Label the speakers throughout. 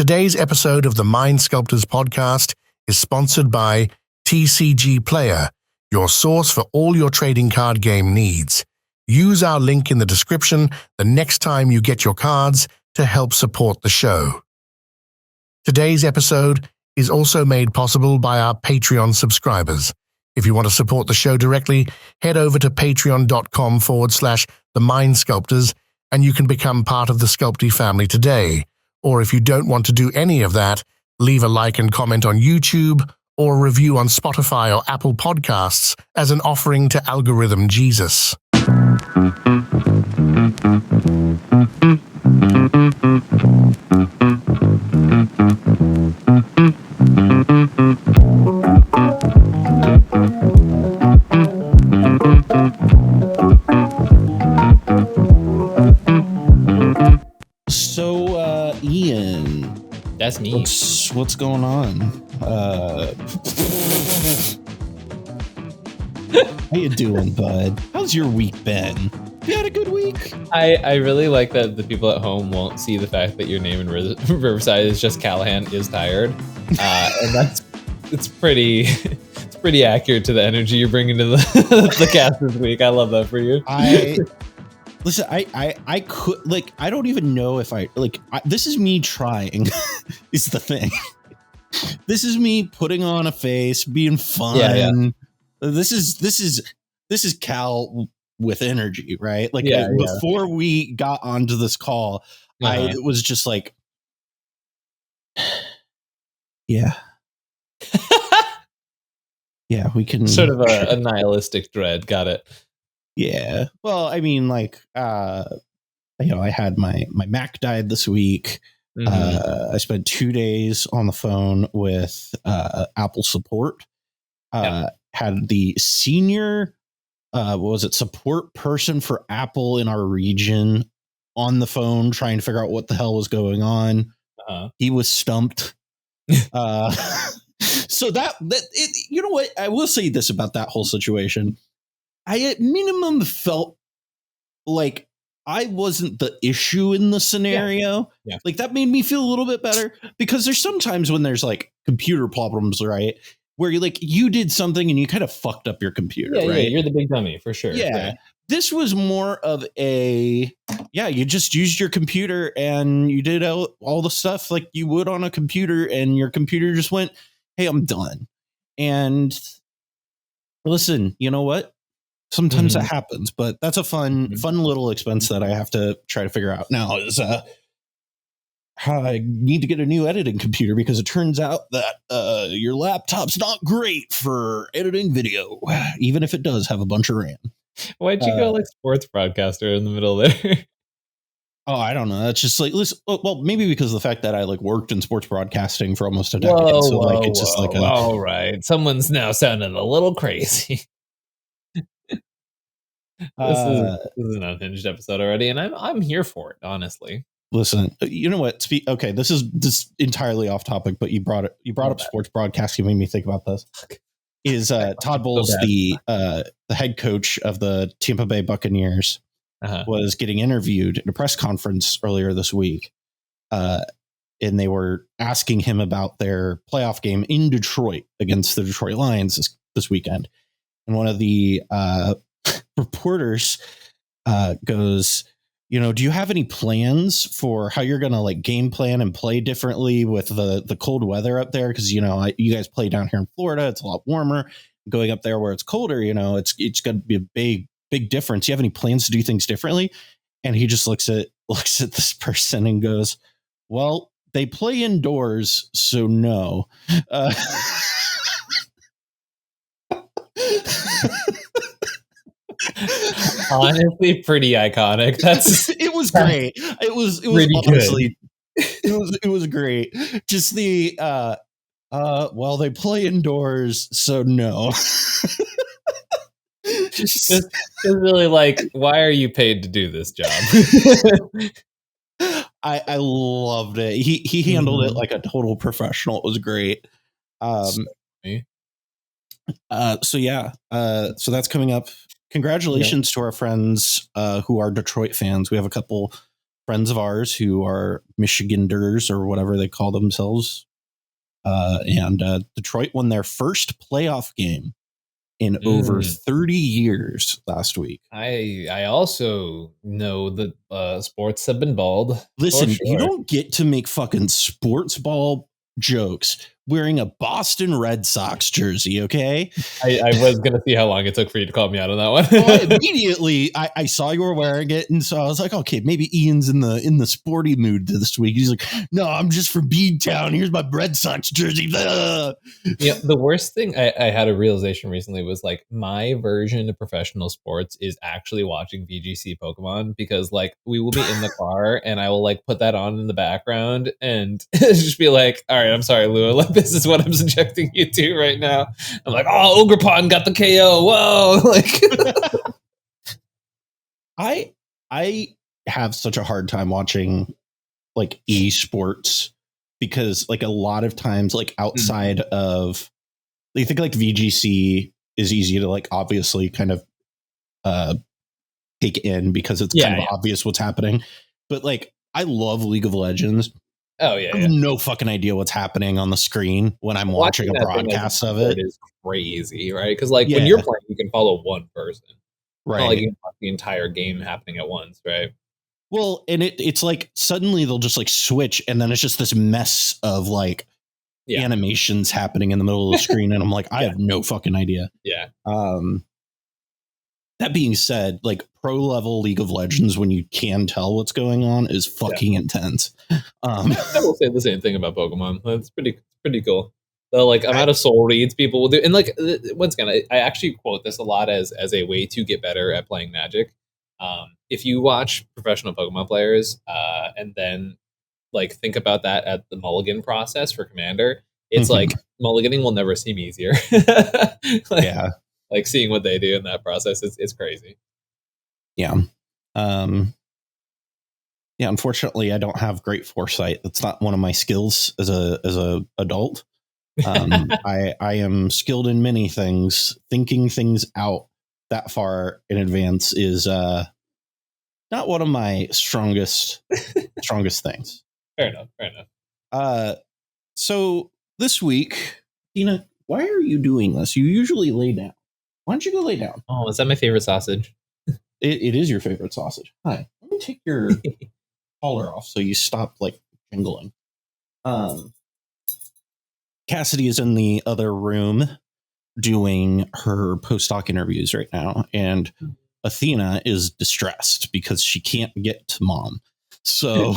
Speaker 1: Today's episode of the Mind Sculptors podcast is sponsored by TCG Player, your source for all your trading card game needs. Use our link in the description the next time you get your cards to help support the show. Today's episode is also made possible by our Patreon subscribers. If you want to support the show directly, head over to patreon.com/the Mind Sculptors and you can become part of the SCULPTY family today. Or if you don't want to do any of that, leave a like and comment on YouTube or a review on Spotify or Apple Podcasts as an offering to Algorithm Jesus.
Speaker 2: Ian.
Speaker 3: That's me.
Speaker 2: What's going on? How you doing, bud? How's your week been? You had a good week?
Speaker 3: I really like that the people at home won't see the fact that your name in Riverside is just Callahan is tired. And it's pretty accurate to the energy you're bringing to the cast this week. I love that for you.
Speaker 2: Listen, I could, like, I don't even know if this is me trying is the thing. This is me putting on a face, being fun. Yeah. This is Cal with energy, right? Like before we got onto this call, I was just like, yeah. Yeah, we can
Speaker 3: sort of a nihilistic dread. Got it.
Speaker 2: Yeah. Well, I mean, like, I had my Mac died this week. Mm-hmm. I spent 2 days on the phone with Apple support. Had the senior, support person for Apple in our region on the phone trying to figure out what the hell was going on. He was stumped. So you know what? I will say this about that whole situation. I at minimum felt like I wasn't the issue in the scenario. Yeah. Like that made me feel a little bit better, because there's sometimes when there's like computer problems, right? Where you did something and you kind of fucked up your computer, right?
Speaker 3: Yeah, you're the big dummy for sure.
Speaker 2: Yeah. This was more of you just used your computer and you did all the stuff like you would on a computer, and your computer just went, hey, I'm done. And listen, you know what? Sometimes that happens, but that's a fun little expense that I have to try to figure out now is how I need to get a new editing computer, because it turns out that your laptop's not great for editing video, even if it does have a bunch of RAM.
Speaker 3: Why'd you go like sports broadcaster in the middle there?
Speaker 2: Oh, I don't know. That's just like, listen, well, maybe because of the fact that I like worked in sports broadcasting for almost a decade.
Speaker 3: All right. Someone's now sounding a little crazy. This is an unhinged episode already, and I'm here for it, honestly.
Speaker 2: Listen, you know what? Okay, this is entirely off topic, but you brought up sports broadcasting, made me think about this. Is Todd Bowles, the head coach of the Tampa Bay Buccaneers, was getting interviewed at a press conference earlier this week, and they were asking him about their playoff game in Detroit against the Detroit Lions this weekend, and one of the reporters goes, do you have any plans for how you're going to like game plan and play differently with the cold weather up there? Because, you guys play down here in Florida. It's a lot warmer. Going up there where it's colder, it's going to be a big difference. Do you have any plans to do things differently? And he just looks at this person and goes, well, they play indoors, so no.
Speaker 3: Honestly, pretty iconic.
Speaker 2: It was great. It was honestly good. It was great. Just the well, they play indoors, so no.
Speaker 3: just really like, why are you paid to do this job?
Speaker 2: I loved it. He handled it like a total professional. It was great. So that's coming up. Congratulations to our friends who are Detroit fans. We have a couple friends of ours who are Michiganders or whatever they call themselves. And Detroit won their first playoff game in over 30 years last week.
Speaker 3: I also know that sports have been bald.
Speaker 2: Listen, you don't get to make fucking sports ball jokes wearing a Boston Red Sox jersey, okay?
Speaker 3: I was going to see how long it took for you to call me out on that one.
Speaker 2: Well, immediately, I saw you were wearing it, and so I was like, okay, maybe Ian's in the sporty mood this week. He's like, no, I'm just from Beantown. Here's my Red Sox jersey.
Speaker 3: Yeah, the worst thing I had a realization recently was like my version of professional sports is actually watching VGC Pokemon, because like we will be in the car and I will like put that on in the background and just be like, all right, I'm sorry, Lua, like this is what I'm subjecting you to right now. I'm like, oh, Ogrepon got the KO. Whoa. Like
Speaker 2: I have such a hard time watching like esports, because like a lot of times, like outside of, I think like VGC is easy to like obviously kind of take in because it's kind of obvious what's happening. But like I love League of Legends.
Speaker 3: Oh yeah,
Speaker 2: I have no fucking idea what's happening on the screen when I'm watching a broadcast of it.
Speaker 3: It is crazy, right? Because like when you're playing, you can follow one person,
Speaker 2: right?
Speaker 3: Not like you can watch the entire game happening at once, right?
Speaker 2: Well, and it's like suddenly they'll just like switch, and then it's just this mess of like animations happening in the middle of the screen, and I'm like, I have no fucking idea.
Speaker 3: Yeah.
Speaker 2: That being said, like pro level League of Legends, when you can tell what's going on, is fucking intense.
Speaker 3: I will say the same thing about Pokemon. That's pretty cool. So like amount of soul reads people will do, and like once again, I actually quote this a lot as a way to get better at playing Magic. If you watch professional Pokemon players, and then like think about that at the mulligan process for Commander, it's like mulliganing will never seem easier. Like seeing what they do in that process, it's crazy.
Speaker 2: Yeah. Unfortunately, I don't have great foresight. That's not one of my skills as a adult. I am skilled in many things. Thinking things out that far in advance is not one of my strongest things.
Speaker 3: Fair enough.
Speaker 2: So this week, Tina, why are you doing this? You usually lay down. Why don't you go lay down?
Speaker 3: Oh, is that my favorite sausage?
Speaker 2: It is your favorite sausage. Hi. Let me take your collar off so you stop like jingling. Cassidy is in the other room doing her postdoc interviews right now, and Athena is distressed because she can't get to mom. So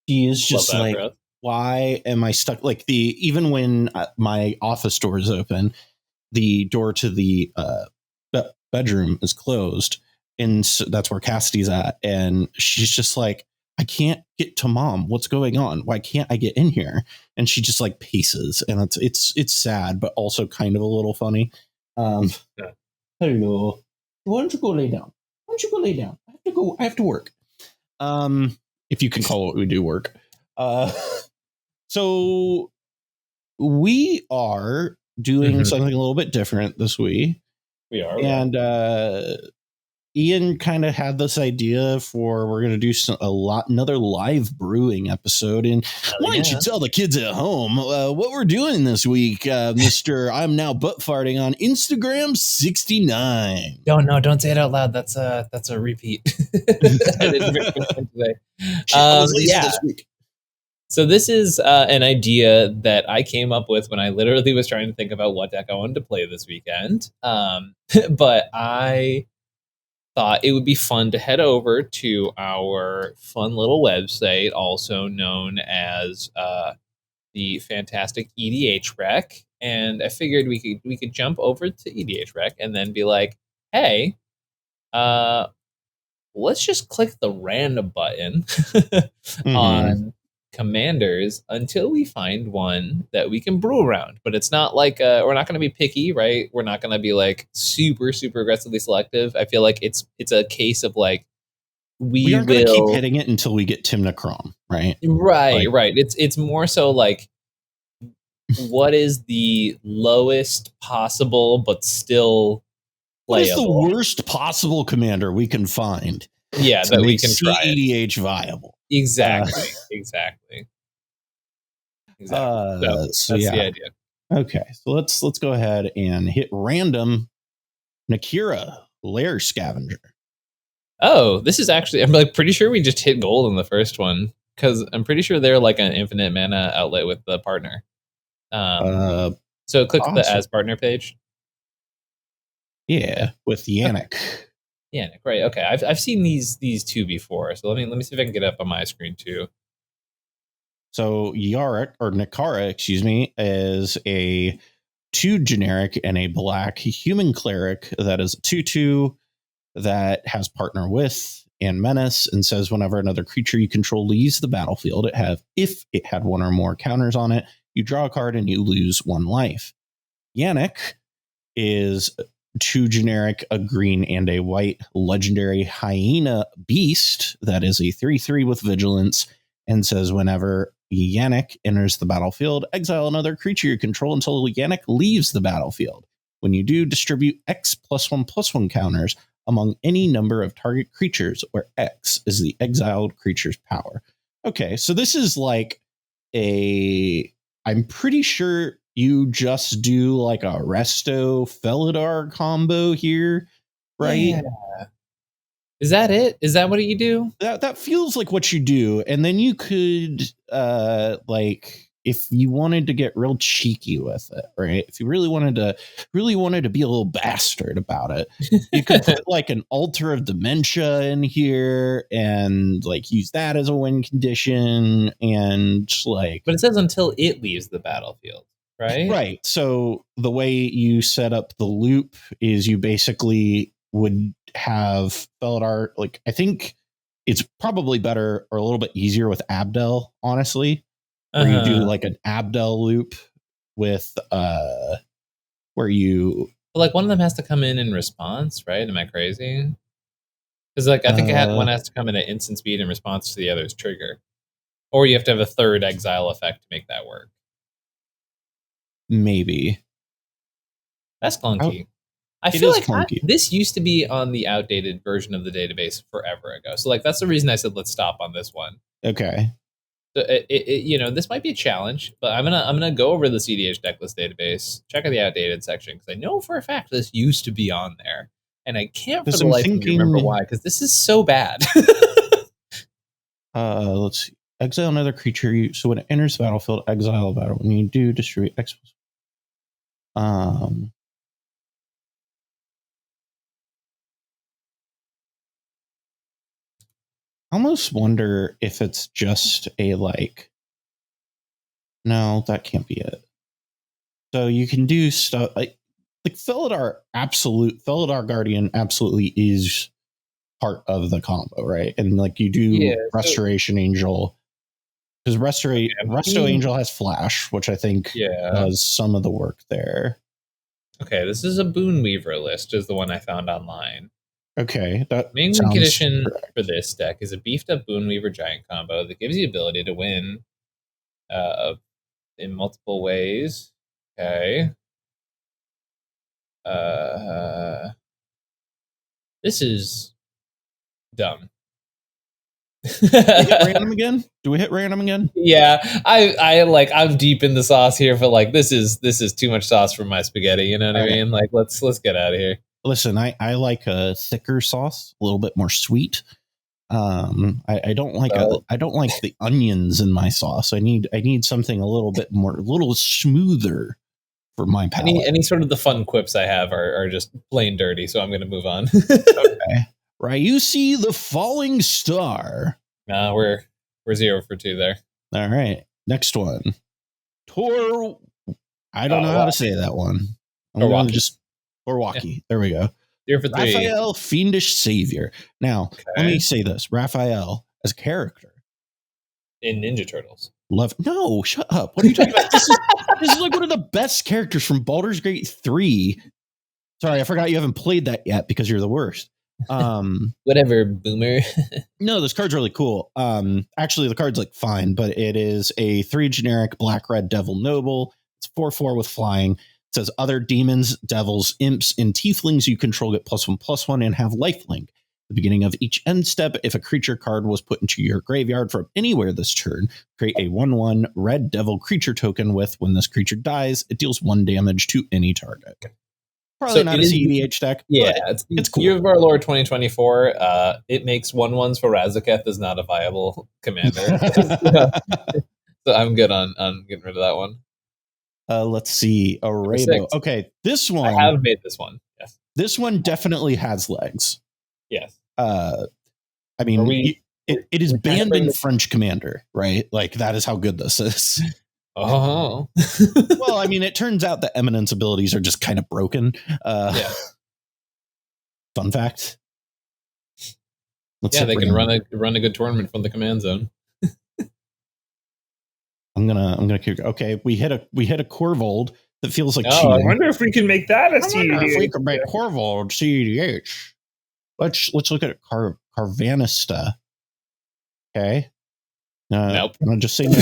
Speaker 2: she is just like, why am I stuck? Like even when my office door is open, the door to the bedroom is closed, and so that's where Cassidy's at, and she's just like, I can't get to mom. What's going on? Why can't I get in here? And she just like paces, and it's sad, but also kind of a little funny. Hello. Why don't you go lay down? I have to work. If you can call what we do work. So we are doing something a little bit different this week.
Speaker 3: We are.
Speaker 2: And Ian kind of had this idea for we're going to do another live brewing episode. And why don't you tell the kids at home what we're doing this week, Mr. I'm now butt farting on Instagram 69.
Speaker 3: Don't say it out loud. That's a repeat.
Speaker 2: This week.
Speaker 3: So this is an idea that I came up with when I literally was trying to think about what deck I wanted to play this weekend. But I thought it would be fun to head over to our fun little website, also known as the fantastic EDH Rec. And I figured we could jump over to EDH Rec and then be like, hey, let's just click the random button on commanders until we find one that we can brew around. But it's not like we're not going to be picky, right? We're not going to be like super aggressively selective. I feel like it's a case of like we
Speaker 2: aren't going to keep hitting it until we get Timnacrom, right?
Speaker 3: Right. It's more so like what is the lowest possible but still
Speaker 2: What is the worst possible commander we can find?
Speaker 3: Yeah, that we can try
Speaker 2: cEDH viable.
Speaker 3: Exactly. Exactly. So that's the idea.
Speaker 2: Okay, so let's go ahead and hit random Nakira Lair Scavenger.
Speaker 3: Oh, this is actually, I'm like pretty sure we just hit gold in the first one because I'm pretty sure they're like an infinite mana outlet with the partner. So click the as partner page.
Speaker 2: Yeah, with Yannick.
Speaker 3: Yannick, right? Okay, I've seen these two before, so let me see if I can get up on my screen too.
Speaker 2: So Nakara, excuse me, is a 2 generic and a black human cleric that is a 2/2 that has partner with and menace, and says whenever another creature you control leaves the battlefield, if it had one or more counters on it, you draw a card and you lose 1 life. Yannick is 2 generic, a green and a white legendary hyena beast that is a 3/3 with vigilance, and says whenever Yannick enters the battlefield, exile another creature you control until Yannick leaves the battlefield. When you do, distribute X +1/+1 counters among any number of target creatures, where X is the exiled creature's power. Okay, so this is like I'm pretty sure you just do like a Resto Felidar combo here, right?
Speaker 3: Yeah. Is that it? Is that what you do?
Speaker 2: That feels like what you do. And then you could like if you wanted to get real cheeky with it, right? If you really wanted to be a little bastard about it, you could put like an Altar of Dementia in here and like use that as a win condition, and like,
Speaker 3: but it says until it leaves the battlefield, right?
Speaker 2: Right. So the way you set up the loop is you basically would have Felidar, like, I think it's probably better or a little bit easier with Abdel, honestly, where you do like an Abdel loop with where you,
Speaker 3: but like one of them has to come in response, right? Am I crazy? Because like I think one has to come in at instant speed in response to the other's trigger, or you have to have a third exile effect to make that work.
Speaker 2: Maybe
Speaker 3: that's clunky. I feel like this used to be on the outdated version of the database forever ago. So like that's the reason I said let's stop on this one.
Speaker 2: Okay.
Speaker 3: So this might be a challenge, but I'm gonna go over the cEDH decklist database, check out the outdated section, because I know for a fact this used to be on there, and I can't for the life of me remember why, because this is so bad.
Speaker 2: Let's see. Exile another creature. So when it enters the battlefield, exile a battle. When you do, distribute X. I almost wonder if it's just a like, no, that can't be it. So you can do stuff like Felidar Guardian absolutely is part of the combo, right? And like you do Restoration Angel, because Resto Angel has Flash, which I think does some of the work there.
Speaker 3: Okay, this is a Boon Weaver list, is the one I found online.
Speaker 2: Okay, that
Speaker 3: main win condition for this deck is a beefed up Boon Weaver giant combo that gives you the ability to win in multiple ways. Okay. This is dumb.
Speaker 2: Random again? Do we hit random again?
Speaker 3: Yeah, I'm deep in the sauce here, but like this is too much sauce for my spaghetti. You know what I mean? Like let's get out of here.
Speaker 2: Listen, I like a thicker sauce, a little bit more sweet. I don't like the onions in my sauce. I need something a little smoother for my palate.
Speaker 3: Any sort of the fun quips I have are just plain dirty, so I'm going to move on.
Speaker 2: Okay. Ryusi the Falling Star.
Speaker 3: Nah, we're 0 for 2 there.
Speaker 2: All right, next one. I don't know how to say that one. Orwaki. Yeah. There we go.
Speaker 3: 0 for 3.
Speaker 2: Raphael, Fiendish Savior. Now, let me say this. Raphael, as a character.
Speaker 3: In Ninja Turtles.
Speaker 2: No, shut up. What are you talking about? This is like one of the best characters from Baldur's Gate 3. Sorry, I forgot you haven't played that yet because you're the worst.
Speaker 3: Whatever, boomer.
Speaker 2: No, this card's really cool. Actually, the card's like fine, but it is a 3 generic black-red Devil Noble. It's 4/4 with flying. It says other demons, devils, imps, and tieflings you control get +1/+1 and have lifelink. At the beginning of each end step, if a creature card was put into your graveyard from anywhere this turn, create a 1/1 red devil creature token with, when this creature dies, it deals 1 damage to any target. Probably
Speaker 3: So
Speaker 2: not a
Speaker 3: it is-
Speaker 2: CEDH deck.
Speaker 3: Yeah,
Speaker 2: but it's cool.
Speaker 3: Year of Our Lord 2024. It makes 1/1s for Razaketh is not a viable commander. So I'm good on getting rid of that one.
Speaker 2: Let's see. Arabo.
Speaker 3: 6.
Speaker 2: Okay, this one.
Speaker 3: I have made this one. Yes.
Speaker 2: This one definitely has legs.
Speaker 3: Yes.
Speaker 2: I mean, it is banned in French Commander, right? Like, that is how good this is.
Speaker 3: Oh.
Speaker 2: Well, I mean, it turns out the Eminence abilities are just kind of broken.
Speaker 3: Yeah.
Speaker 2: Fun fact.
Speaker 3: They can run a good tournament from the command zone.
Speaker 2: I'm gonna keep. Okay, we hit a Corvold that feels like.
Speaker 3: Oh, I wonder if we can make that a CEDH.
Speaker 2: If we can make Corvold CEDH. Let's look at Carvanista. Okay.
Speaker 3: Nope.
Speaker 2: I'm gonna just say no.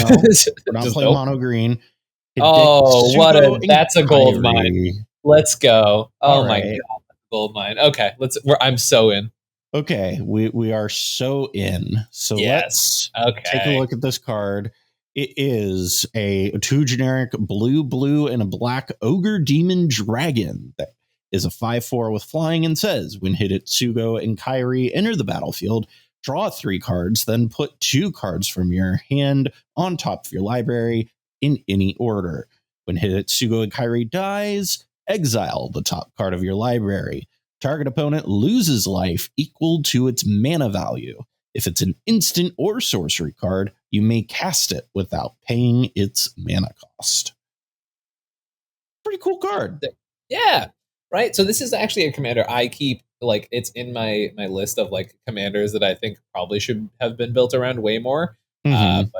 Speaker 2: We're not playing mono green.
Speaker 3: Oh, that's a gold mine. Let's go. Oh my god, gold mine. Okay, I'm so in.
Speaker 2: Okay, we are so in. So let's take a look at this card. It is a 2 generic blue, and a black ogre demon dragon that is a 5/4 with flying and says, when Hidetsugu and Kiari enter the battlefield, draw 3 cards, then put 2 cards from your hand on top of your library in any order. When Hidetsugu and Kiari dies, exile the top card of your library. Target opponent loses life equal to its mana value. If it's an instant or sorcery card, you may cast it without paying its mana cost. Pretty cool card.
Speaker 3: Yeah, right. So this is actually a commander I keep, like, it's in my list of like commanders that I think probably should have been built around way more. But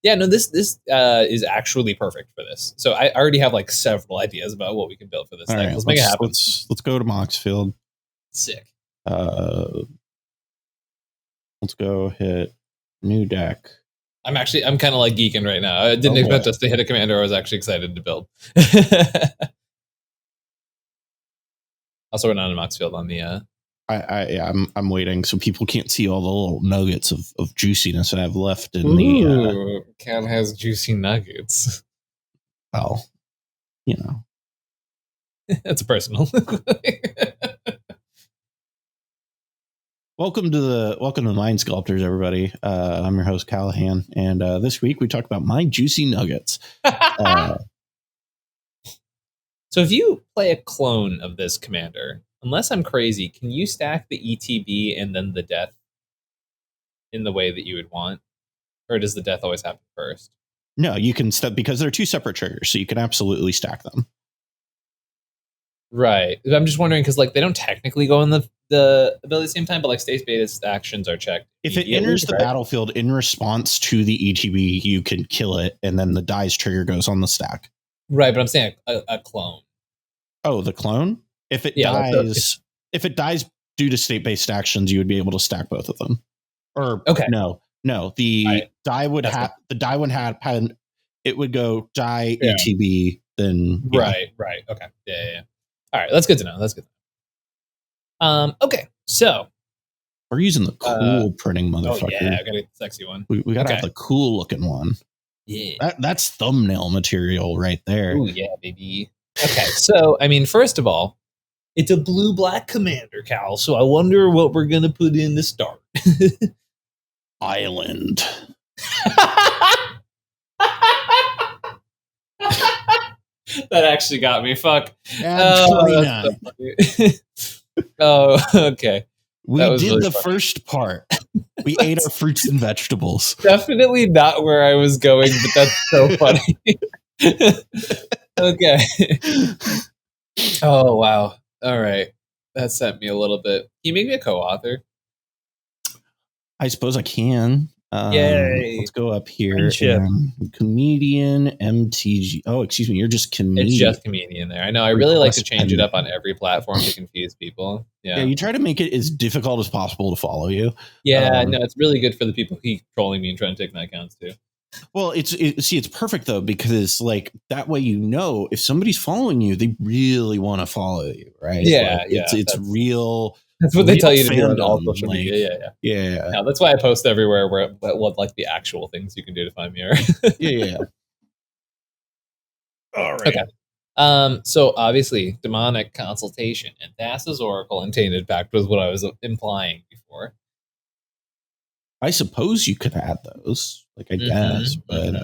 Speaker 3: yeah, no, this is actually perfect for this. So I already have like several ideas about what we can build for this thing. Let's make it happen.
Speaker 2: Let's go to Moxfield.
Speaker 3: Sick.
Speaker 2: Let's go hit new deck.
Speaker 3: I'm kind of like geeking right now. I didn't expect us to hit a commander I was actually excited to build. Also, we're not in Moxfield on the.
Speaker 2: I'm waiting so people can't see all the little nuggets of juiciness that I've left in the.
Speaker 3: Cat has juicy nuggets.
Speaker 2: Well, you know,
Speaker 3: that's personal.
Speaker 2: Welcome to the Mind Sculptors, everybody. I'm your host Callahan, and this week we talked about my juicy nuggets.
Speaker 3: So if you play a clone of this commander, unless I'm crazy, can you stack the ETB and then the death in the way that you would want, or does the death always happen first?
Speaker 2: No, you can because they're 2 separate triggers, so you can absolutely stack them.
Speaker 3: Right. I'm just wondering because like they don't technically go in the ability at the same time, but like state-based actions are checked.
Speaker 2: If it enters the battlefield in response to the ETB, you can kill it, and then the dies trigger goes on the stack.
Speaker 3: Right, but I'm saying a clone.
Speaker 2: Oh, the clone? If it dies, if it dies due to state-based actions, you would be able to stack both of them. Or no. The die would have it would go die ETB, then
Speaker 3: Right. Okay. Yeah. All right, that's good to know. Okay, so
Speaker 2: we're using the cool printing motherfucker.
Speaker 3: Oh yeah, I got a sexy one.
Speaker 2: We gotta have the cool looking one.
Speaker 3: Yeah,
Speaker 2: that's thumbnail material right there.
Speaker 3: Oh yeah, baby. Okay, so I mean, first of all, it's a blue-black commander, Cal. So I wonder what we're gonna put in to start.
Speaker 2: Island.
Speaker 3: That actually got me. Fuck.
Speaker 2: Oh,
Speaker 3: okay.
Speaker 2: We did really the first part. We ate our fruits and vegetables.
Speaker 3: Definitely not where I was going, but that's so funny. Okay. Oh, wow. All right. That sent me a little bit. Can you make me a co-author?
Speaker 2: I suppose I can.
Speaker 3: Yay.
Speaker 2: Let's go up here. ComedIan MTG. Oh, excuse me. You're just comedian.
Speaker 3: It's just comedian there. I know. I really like to change it up on every platform to confuse people. Yeah.
Speaker 2: You try to make it as difficult as possible to follow you.
Speaker 3: Yeah. No, it's really good for the people who keep trolling me and trying to take my accounts too.
Speaker 2: Well, it's perfect though, because like that way, if somebody's following you, they really want to follow you, right?
Speaker 3: Yeah,
Speaker 2: like, it's real.
Speaker 3: That's what they tell you to do on all
Speaker 2: fandom,
Speaker 3: social
Speaker 2: like,
Speaker 3: media. Yeah.
Speaker 2: Yeah.
Speaker 3: That's why I post everywhere what like the actual things you can do to find me are.
Speaker 2: Yeah. All right.
Speaker 3: Okay. So obviously, demonic consultation and Thassa's oracle and tainted pact was what I was implying before.
Speaker 2: I suppose you could add those, like I guess, but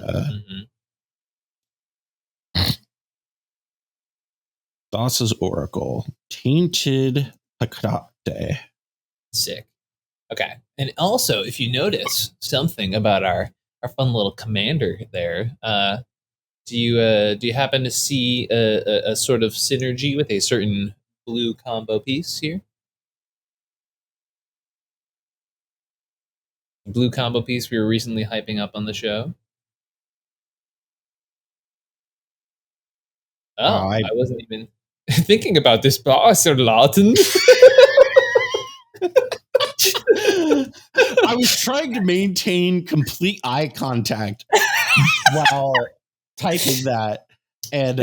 Speaker 2: Thassa's oracle, tainted pact.
Speaker 3: Sick. Okay. And also, if you notice something about our fun little commander there, do you happen to see a sort of synergy with a certain blue combo piece here? Blue combo piece we were recently hyping up on the show. Oh, I wasn't even thinking about this boss, Sir Lawton.
Speaker 2: I was trying to maintain complete eye contact while typing that, and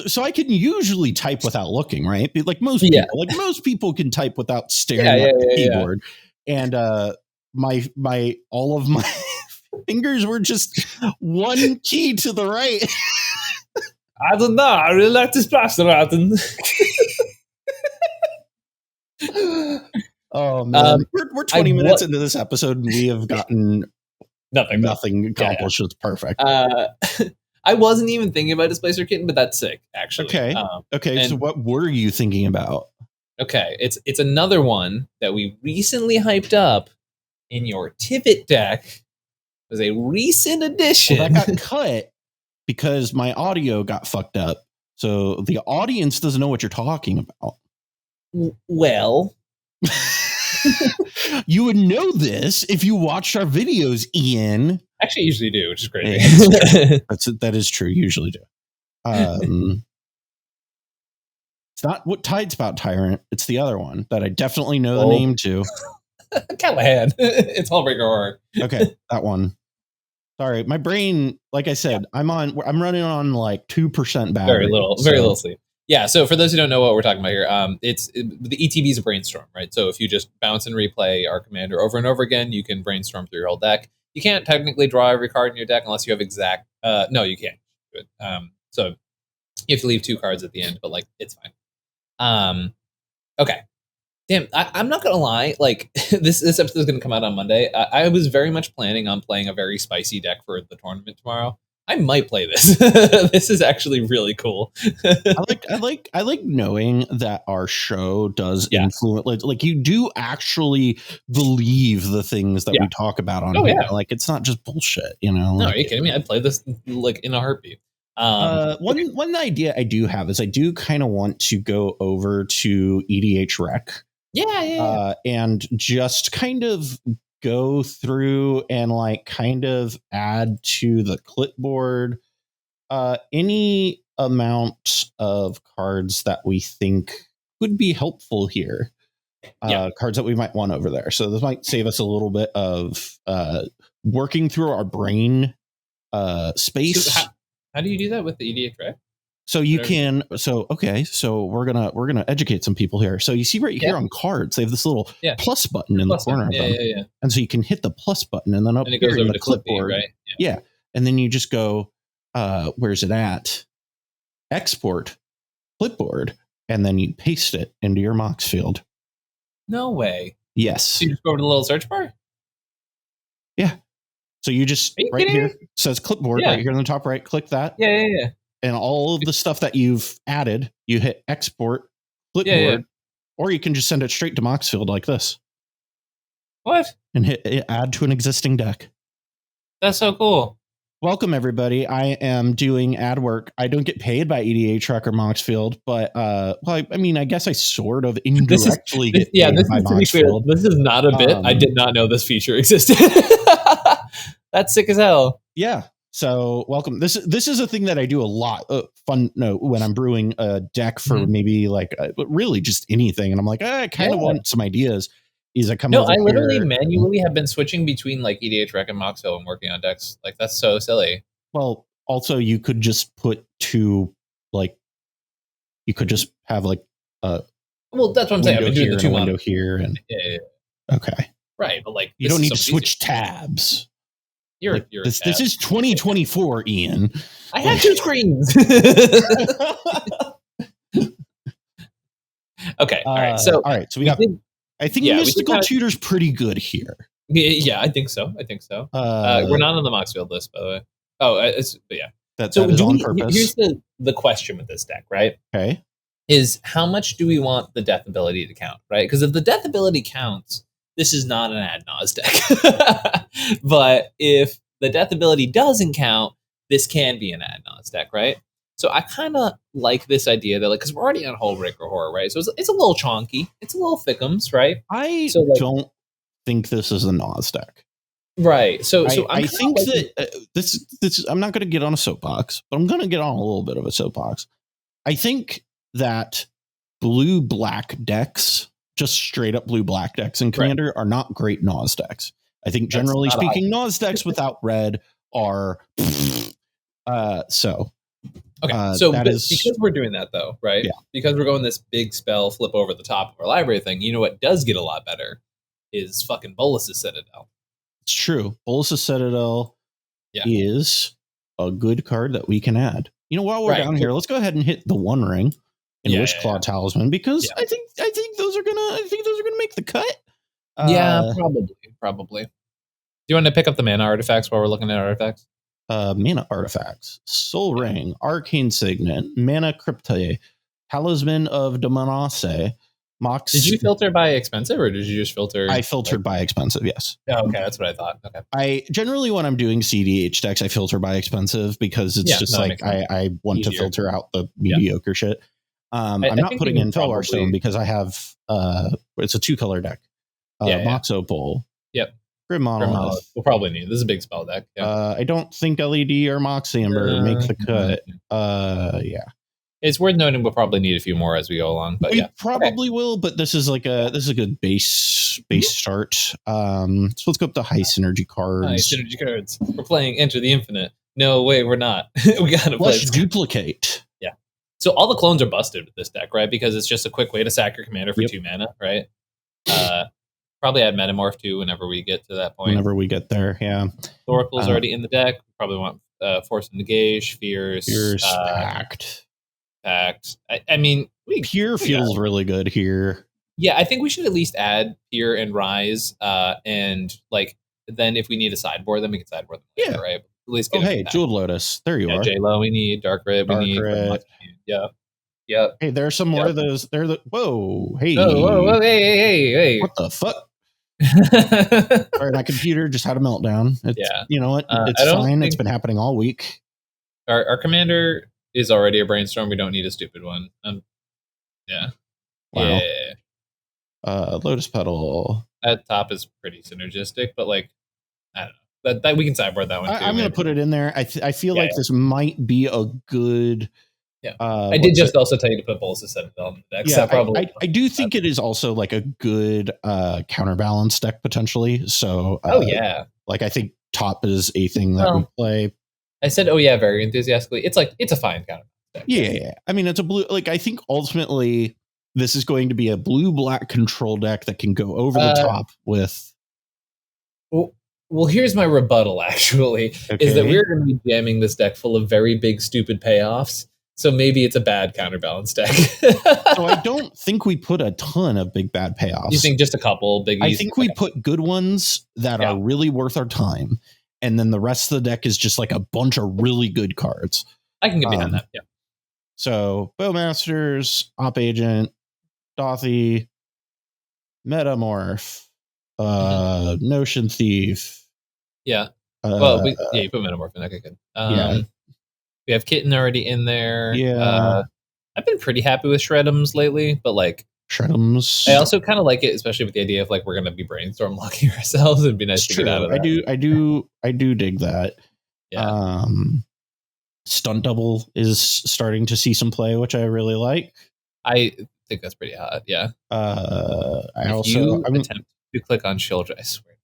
Speaker 2: so I can usually type without looking, right? Like most people can type without staring at the keyboard, and my all of my fingers were just one key to the right.
Speaker 3: I don't know. I really like this Sir Lawton.
Speaker 2: Oh man, we're 20 minutes into this episode, and we have gotten nothing accomplished. It's perfect.
Speaker 3: I wasn't even thinking about Displacer Kitten, but that's sick, actually.
Speaker 2: Okay. So what were you thinking about?
Speaker 3: Okay, it's another one that we recently hyped up in your Tivit deck. It was a recent addition.
Speaker 2: Well, that got cut because my audio got fucked up, so the audience doesn't know what you're talking about.
Speaker 3: Well,
Speaker 2: you would know this if you watched our videos, Ian.
Speaker 3: Actually, I usually do, which is great.
Speaker 2: That is true. Usually do. It's not what Tide's about Tyrant. It's the other one that I definitely know the name to.
Speaker 3: Callahan. It's Hullbreaker Horror.
Speaker 2: Okay, that one. Sorry, my brain. Like I said, I'm running on like 2% battery.
Speaker 3: Very little sleep. Yeah, so for those who don't know what we're talking about here, the ETB is a brainstorm, right? So if you just bounce and replay our commander over and over again, you can brainstorm through your whole deck. You can't technically draw every card in your deck unless you have exact. No, you can't do it. So you have to leave 2 cards at the end, but like it's fine. Okay. Damn, I'm not gonna lie. Like this episode is gonna come out on Monday. I was very much planning on playing a very spicy deck for the tournament tomorrow. I might play this. This is actually really cool.
Speaker 2: I like knowing that our show does influence. Like you do actually believe the things that we talk about on here. Yeah. Like it's not just bullshit, you know.
Speaker 3: No, are you kidding me? I'd play this like in a heartbeat.
Speaker 2: One idea I do have is I do kind of want to go over to EDH Rec.
Speaker 3: Yeah.
Speaker 2: And just kind of go through and like kind of add to the clipboard any amount of cards that we think would be helpful here. Cards that we might want over there. So this might save us a little bit of working through our brain space.
Speaker 3: So how do you do that with the EDH Rec?
Speaker 2: So you can, so we're gonna educate some people here. So you see right here on cards, they have this little plus button in the corner of them. Yeah. And so you can hit the plus button and then up here in the clipboard, right? Yeah. And then you just go, where's it at? Export clipboard, and then you paste it into your Mox field.
Speaker 3: No way.
Speaker 2: Yes.
Speaker 3: So you just go over to the little search bar?
Speaker 2: Yeah. So you just right here says clipboard right here in the top right, click that.
Speaker 3: Yeah.
Speaker 2: And all of the stuff that you've added, you hit export clipboard, or you can just send it straight to Moxfield like this.
Speaker 3: What?
Speaker 2: And hit add to an existing deck.
Speaker 3: That's so cool.
Speaker 2: Welcome, everybody. I am doing ad work. I don't get paid by EDH Rec or Moxfield, but I mean, I guess I sort of indirectly get paid by Moxfield.
Speaker 3: This is not a bit. I did not know this feature existed. That's sick as hell.
Speaker 2: Yeah. So welcome. This is a thing that I do a lot. When I'm brewing a deck for maybe like really just anything, and I'm like, I kind of want some ideas. is I come
Speaker 3: No,
Speaker 2: over
Speaker 3: I literally
Speaker 2: here.
Speaker 3: manually have been switching between like EDH Rec and Moxville and working on decks. Like that's so silly.
Speaker 2: Well, also you could just put two, like you could just have like a
Speaker 3: Well, that's what I'm saying. I've been doing the two
Speaker 2: window here, and
Speaker 3: yeah.
Speaker 2: Okay,
Speaker 3: Right, but like
Speaker 2: you don't need to switch tabs.
Speaker 3: You're
Speaker 2: this is 2024, Ian.
Speaker 3: I have two screens. Okay, all right. So
Speaker 2: we got. I think Mystical Tutor's pretty good here.
Speaker 3: Yeah, I think so. We're not on the Moxfield list, by the way. Oh, but yeah.
Speaker 2: That is on purpose.
Speaker 3: Here's the question with this deck, right?
Speaker 2: Okay.
Speaker 3: Is how much do we want the death ability to count, right? Because if the death ability counts, this is not an ad nos deck. But if the death ability doesn't count, this can be an ad nos deck, right? So I kind of like this idea that, like, because we're already on Hullbreaker Horror, right? So it's a little chonky. It's a little thickums, right?
Speaker 2: I don't think this is a Nas deck.
Speaker 3: Right. So
Speaker 2: I think that this I'm not going to get on a soapbox, but I'm going to get on a little bit of a soapbox. I think that blue-black decks, just straight up blue-black decks in Commander, are not great Nas decks. I think generally speaking, Nas decks without red are so.
Speaker 3: Okay, so because we're doing that though, right? Yeah. Because we're going this big spell flip over the top of our library thing, you know what does get a lot better is fucking Bolus's Citadel.
Speaker 2: It's true. Bolus's Citadel is a good card that we can add. You know, while we're down here, let's go ahead and hit the One Ring and Wishclaw Talisman, because I think those are gonna make the cut.
Speaker 3: Yeah, probably. Do you want to pick up the mana artifacts while we're looking at artifacts?
Speaker 2: Mana artifacts: Soul Ring, Arcane Signet, Mana Cryptae, Talisman of Damanase, Mox.
Speaker 3: Did you filter by expensive, or did you just filter?
Speaker 2: I filtered by expensive. Yes.
Speaker 3: Oh, okay, that's what I thought. Okay.
Speaker 2: I generally, when I'm doing CEDH decks, I filter by expensive because it's just like I want to filter out the mediocre shit. I'm not putting in Felwar Stone because I have it's a 2-color deck. Mox Opal.
Speaker 3: Yep.
Speaker 2: Grim Monolith.
Speaker 3: We'll probably need. This is a big spell deck.
Speaker 2: I don't think LED or Mox Amber make the cut.
Speaker 3: It's worth noting we'll probably need a few more as we go along. But
Speaker 2: we probably will. But this is a good base start. So let's go up to high synergy cards.
Speaker 3: High synergy cards. We're playing Enter the Infinite. No way, we're not. We gotta play.
Speaker 2: Let's duplicate.
Speaker 3: Yeah. So all the clones are busted with this deck, right? Because it's just a quick way to sack your commander for 2 mana, right? Probably add Metamorph too whenever we get to that point.
Speaker 2: Whenever we get there, yeah.
Speaker 3: Thorkel's already in the deck. We probably want Force and Negage, Fierce,
Speaker 2: Pact.
Speaker 3: I mean,
Speaker 2: Pure feels really good here.
Speaker 3: Yeah, I think we should at least add Pure and Rise, and like then if we need a sideboard, then we can sideboard them later, right? At least get
Speaker 2: Jeweled Lotus. There you are.
Speaker 3: J-Lo, we need Dark Red. We need yeah.
Speaker 2: Hey, there's some more of those. Whoa, hey.
Speaker 3: Whoa, hey.
Speaker 2: What the fuck? Sorry, my computer just had a meltdown. You know what? It's fine. It's been happening all week.
Speaker 3: Our commander is already a brainstorm. We don't need a stupid one. Yeah.
Speaker 2: Wow. Lotus Petal.
Speaker 3: At top is pretty synergistic, but like, I don't know. That we can sideboard that one too.
Speaker 2: I'm going to put it in there. I feel like this might be a good...
Speaker 3: I did just also tell you to put Bolus's Citadel in the deck.
Speaker 2: Yeah, so I do think it is also like a good counterbalance deck potentially. So like I think top is a thing that we play.
Speaker 3: I said very enthusiastically. It's a fine counterbalance deck.
Speaker 2: Yeah. I mean, it's a blue. Like I think ultimately this is going to be a blue-black control deck that can go over the top with.
Speaker 3: Well, here's my rebuttal. Actually, is that we're going to be jamming this deck full of very big, stupid payoffs. So maybe it's a bad counterbalance deck.
Speaker 2: So I don't think we put a ton of big bad payoffs.
Speaker 3: You think just a couple biggies?
Speaker 2: I think we put good ones that are really worth our time. And then the rest of the deck is just like a bunch of really good cards.
Speaker 3: I can get behind that, yeah.
Speaker 2: So Bowmasters, Op Agent, Dothy, Metamorph, Notion Thief.
Speaker 3: Yeah. Well, you put Metamorph in. Okay, good. We have Kitten already in there.
Speaker 2: Yeah.
Speaker 3: I've been pretty happy with Shred'ems lately, but like
Speaker 2: Shred'ems.
Speaker 3: I also kind of like it, especially with the idea of like we're gonna be brainstorm locking ourselves. It'd be nice to get out of that.
Speaker 2: I do dig that. Yeah. Stunt Double is starting to see some play, which I really like.
Speaker 3: I think that's pretty hot. Yeah.
Speaker 2: I'm attempt
Speaker 3: You click on shield, I swear.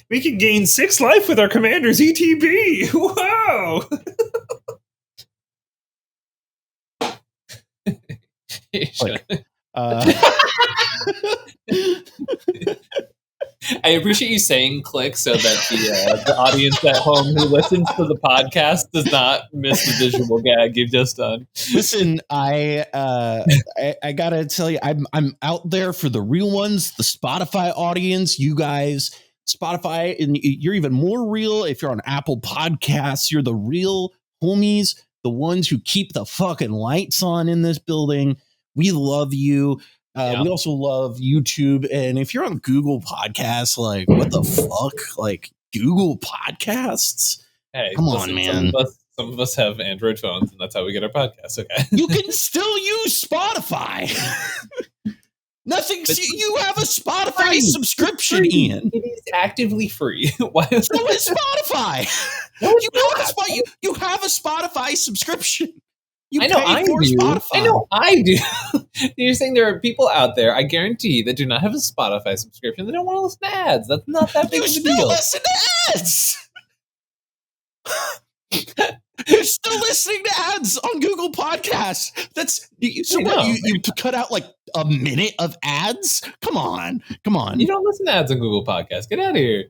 Speaker 4: We can gain 6 life with our commander's ETB. Wow!
Speaker 3: I appreciate you saying click so that the audience at home who listens to the podcast does not miss the visual gag you've just done.
Speaker 2: Listen, I gotta tell you, I'm out there for the real ones, the Spotify audience. You guys, Spotify, and you're even more real if you're on Apple Podcasts. You're the real homies, the ones who keep the fucking lights on in this building. We love you. We also love YouTube. And if you're on Google Podcasts, like, what the fuck? Like, Google Podcasts?
Speaker 3: Hey,
Speaker 2: come on, man.
Speaker 3: Some of us have Android phones, and that's how we get our podcasts. Okay.
Speaker 2: You can still use Spotify. Nothing. You have a Spotify subscription, Ian.
Speaker 3: It is actively free. Why is
Speaker 2: so is Spotify? You have a Spotify subscription.
Speaker 3: I know I do. Spotify. I know I do. You're saying there are people out there, I guarantee, that do not have a Spotify subscription. They don't want to listen to ads. That's not that big of a deal.
Speaker 2: You still listen to ads. You're still listening to ads on Google Podcasts. That's so. What, you cut out like a minute of ads? Come on.
Speaker 3: You don't listen to ads on Google Podcasts. Get out of here.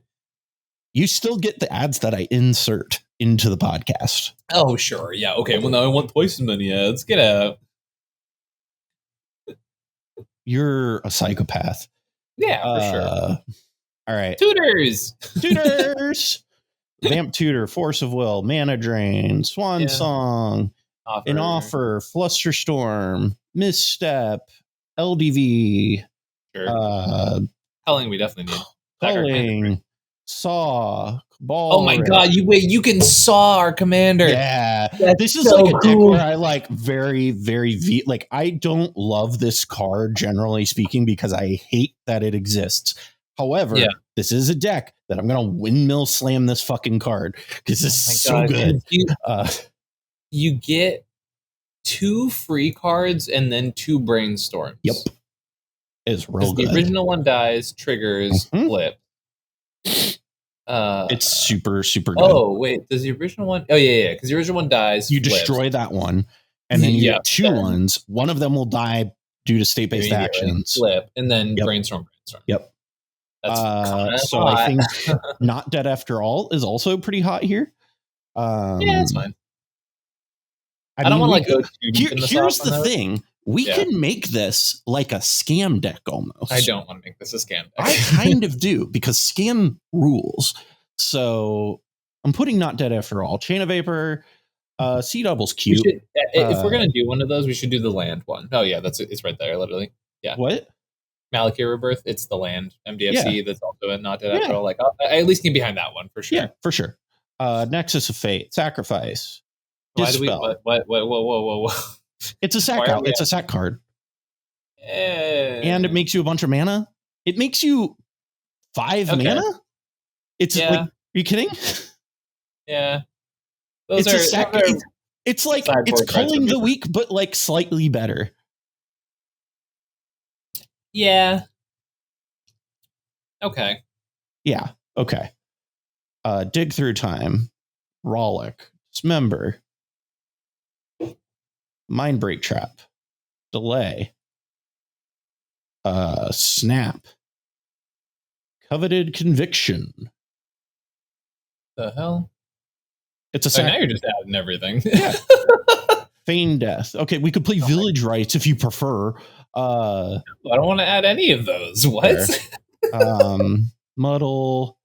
Speaker 2: You still get the ads that I insert into the podcast.
Speaker 3: Oh, sure. Yeah. Okay. Well, now I want twice as many ads. Get out.
Speaker 2: You're a psychopath.
Speaker 3: Yeah, for sure.
Speaker 2: All right.
Speaker 3: Tutors.
Speaker 2: Vamp Tutor, Force of Will, Mana Drain, Swan Song, An Offer, Flusterstorm, Misstep, LDV.
Speaker 3: Sure. Culling we definitely need.
Speaker 2: Culling, Saw, Ball.
Speaker 3: Oh my god, you can saw our commander.
Speaker 2: Yeah. This is
Speaker 3: so
Speaker 2: like a deck
Speaker 3: cool.
Speaker 2: where I like very like I don't love this card generally speaking because I hate that it exists. However, this is a deck that I'm gonna windmill slam this fucking card because it's so good.
Speaker 3: You get 2 free cards and then 2 brainstorms.
Speaker 2: Yep. It's real good.
Speaker 3: The original one dies, triggers, flip.
Speaker 2: It's super good.
Speaker 3: Oh wait, does the original one? Oh yeah, because the original one dies.
Speaker 2: You destroy that one, and then you get 2 ones. One of them will die due to state-based actions.
Speaker 3: Flip, and then brainstorm.
Speaker 2: Yep.
Speaker 3: That's
Speaker 2: so I think Not Dead After All is also pretty hot here.
Speaker 3: Yeah, it's fine. I don't want to go too deep in the
Speaker 2: Here's the thing. We can make this like a scam deck almost.
Speaker 3: I don't want to make this a scam deck.
Speaker 2: I kind of do because scam rules. So I'm putting Not Dead After All. Chain of Vapor, C Double's cute.
Speaker 3: If we're gonna do one of those, we should do the land one. Oh yeah, it's right there, literally. Yeah.
Speaker 2: What?
Speaker 3: Malakir Rebirth. It's the land MDFC that's also in Not Dead After All. Like I at least get behind that one for sure.
Speaker 2: Yeah, for sure. Nexus of Fate, Sacrifice.
Speaker 3: Why do we? Whoa.
Speaker 2: It's a sack out. It's a sack card. And it makes you a bunch of mana. It makes you 5 mana. It's like, are you kidding?
Speaker 3: Yeah.
Speaker 2: It's a sack. It's like it's Culling the Weak, but like slightly better.
Speaker 3: Yeah. Okay.
Speaker 2: Yeah. Okay. Dig Through Time, Rollick, Dismember, Mindbreak Trap, Delay, Snap, Coveted Conviction.
Speaker 3: The hell?
Speaker 2: It's a sack.
Speaker 3: Now you're just adding everything.
Speaker 2: Yeah. Feign Death. Okay, we could play Village Rites if you prefer.
Speaker 3: I don't want to add any of those. What?
Speaker 2: Muddle.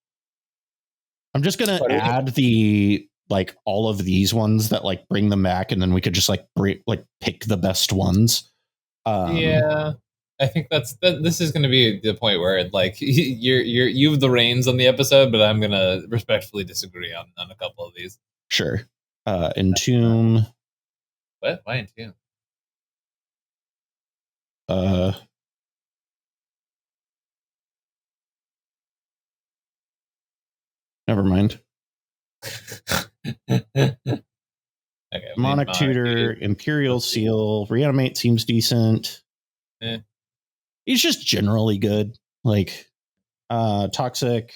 Speaker 2: I'm just gonna add the like all of these ones that like bring them back, and then we could just like pick the best ones.
Speaker 3: Yeah, I think this is going to be the point where like you have the reins on the episode, but I'm gonna respectfully disagree on a couple of these.
Speaker 2: Sure. Entomb.
Speaker 3: What? Why Entomb?
Speaker 2: Never mind.
Speaker 3: Okay,
Speaker 2: Monarch Tutor, Imperial Seal, Reanimate seems decent. He's just generally good. Like Toxic,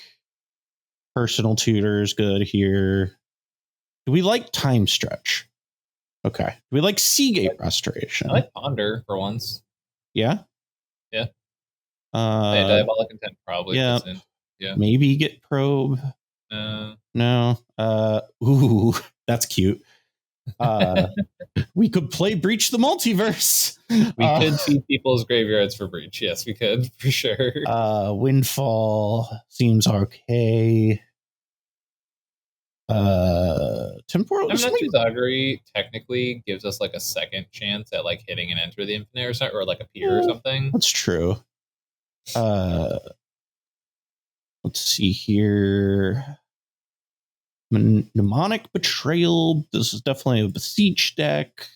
Speaker 2: Personal Tutor's good here. Do we like Time Stretch? Okay. Do we like Seagate Restoration?
Speaker 3: I like Ponder for once.
Speaker 2: Yeah?
Speaker 3: Yeah. Diabolic Intent probably.
Speaker 2: Yeah.
Speaker 3: Yeah.
Speaker 2: Maybe get Probe. No. Ooh, that's cute. We could play Breach the Multiverse.
Speaker 3: We could feed people's graveyards for Breach. Yes, we could, for sure.
Speaker 2: Windfall seems okay. Temporal
Speaker 3: Augury technically gives us like a second chance at like hitting an Enter the Infinite or something, or like a Pier or something.
Speaker 2: That's true. Let's see here. Mnemonic Betrayal. This is definitely a Beseech deck.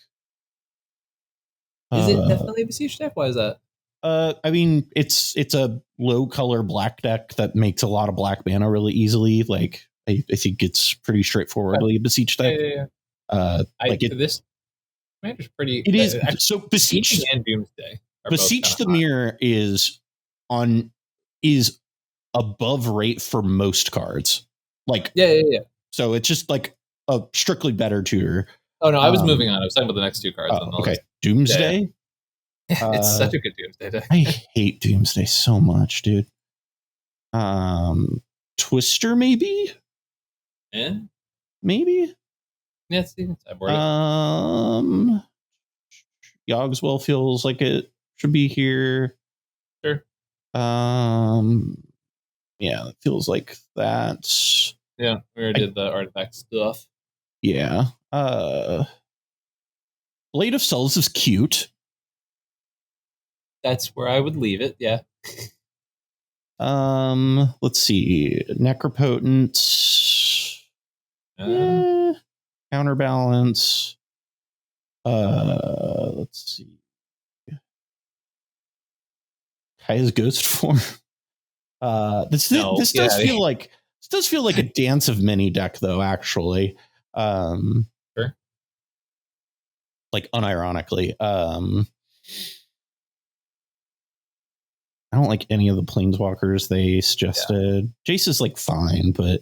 Speaker 3: Is it definitely a Beseech deck? Why is that?
Speaker 2: I mean, it's a low color black deck that makes a lot of black mana really easily. Like, I think it's pretty straightforwardly a Beseech deck.
Speaker 3: This commander's pretty.
Speaker 2: It is. So Beseech
Speaker 3: and Doomsday.
Speaker 2: Beseech the Mirror is above rate for most cards. Like,
Speaker 3: yeah.
Speaker 2: So it's just like a strictly better tutor.
Speaker 3: Oh no, I was moving on. I was talking about the next two cards.
Speaker 2: Okay, Doomsday.
Speaker 3: Yeah. It's such a good Doomsday deck.
Speaker 2: I hate Doomsday so much, dude. Twister, maybe.
Speaker 3: Yeah.
Speaker 2: Maybe.
Speaker 3: Yeah, it's
Speaker 2: Yogswell feels like it should be here.
Speaker 3: Sure.
Speaker 2: Yeah, it feels like that.
Speaker 3: Yeah, we already did the artifact stuff.
Speaker 2: Yeah. Blade of Souls is cute.
Speaker 3: That's where I would leave it, yeah.
Speaker 2: Let's see. Necropotent. Counterbalance. Let's see. Kaya's Ghost Form. This does feel like a Dance of Many deck, though. Actually,
Speaker 3: sure.
Speaker 2: Like unironically, I don't like any of the planeswalkers they suggested. Jace is like fine, but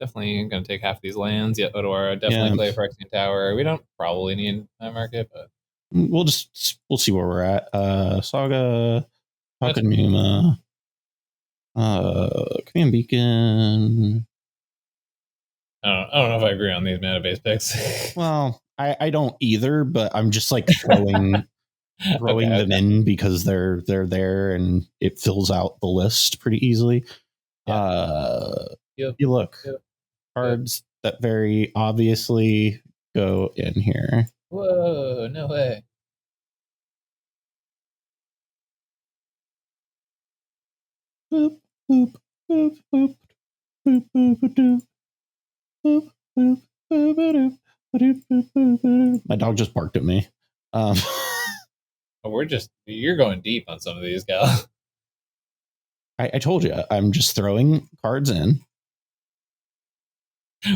Speaker 3: definitely gonna take half these lands. Yeah, Odora definitely play Phyrexian Tower. We don't probably need that market, but
Speaker 2: we'll see where we're at. Saga, Hakanuma, Command Beacon.
Speaker 3: I don't know if I agree on these mana base picks.
Speaker 2: Well, I don't either, but I'm just like throwing them in because they're there and it fills out the list pretty easily. You look cards that very obviously go in here.
Speaker 3: Whoa, no way.
Speaker 2: Boop, boop, boop, boop, boop, boop, boop, boop, boop, boop, boop. My dog just barked at me.
Speaker 3: You're going deep on some of these, Gal.
Speaker 2: I told you, I'm just throwing cards in.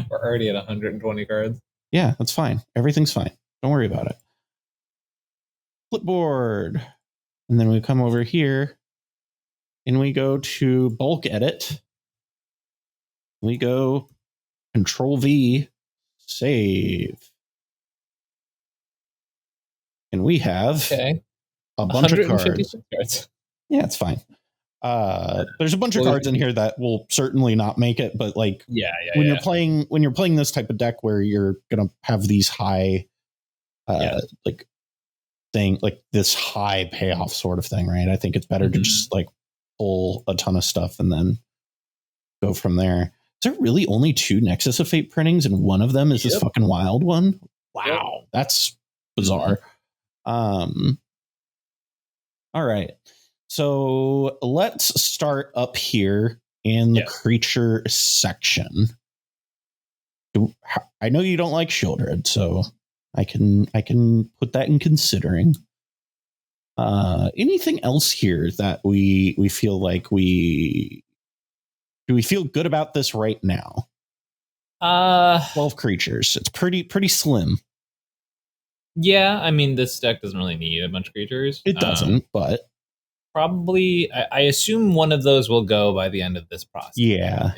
Speaker 3: We're already at 120 cards.
Speaker 2: Yeah, that's fine. Everything's fine. Don't worry about it. Flipboard. And then we come over here and we go to bulk edit. We go Control V, save. And we have a bunch of cards. Yeah, it's fine. There's a bunch of cards in here that will certainly not make it, but like when you're playing this type of deck where you're gonna have these high like thing, like this high payoff sort of thing, right? I think it's better to just like pull a ton of stuff and then go from there. Is there really only 2 Nexus of Fate printings and one of them is this fucking wild one? Wow, that's bizarre. All right. So let's start up here in the creature section. I know you don't like Shieldred, so I can put that in considering. Anything else here that we feel like do we feel good about this right now? 12 creatures. It's pretty slim.
Speaker 3: Yeah, I mean, this deck doesn't really need a bunch of creatures.
Speaker 2: It doesn't, but
Speaker 3: probably, I assume one of those will go by the end of this process.
Speaker 2: Yeah.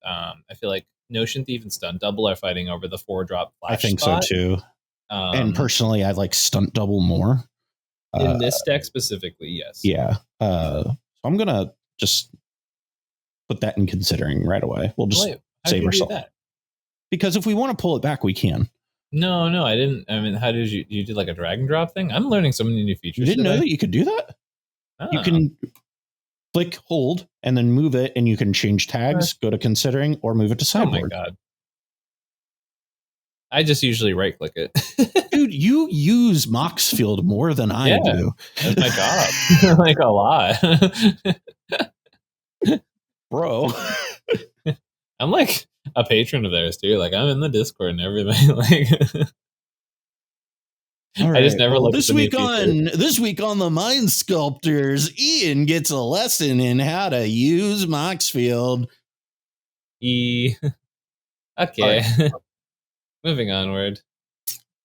Speaker 3: I feel like Notion Thief and Stunt Double are fighting over the 4-drop flash
Speaker 2: I think
Speaker 3: spot.
Speaker 2: so too. And personally, I like Stunt Double more.
Speaker 3: In this deck specifically, yes.
Speaker 2: Yeah. So I'm going to just put that in considering right away. We'll just save ourselves. Because if we want to pull it back, we can.
Speaker 3: No, I didn't. I mean, how did you do like a drag and drop thing? I'm learning so many new features.
Speaker 2: You didn't know that you could do that? Oh. You can click hold and then move it, and you can change tags, go to considering, or move it to sideboard.
Speaker 3: Oh my god. I just usually right click it.
Speaker 2: Dude, you use Moxfield more than I do.
Speaker 3: That's my job. Like a lot. Bro. I'm like a patron of theirs too. Like I'm in the Discord and everything. Like
Speaker 2: right. I just never looked this week on the Mind Sculptors, Ian gets a lesson in how to use Moxfield.
Speaker 3: Okay. Right. Moving onward.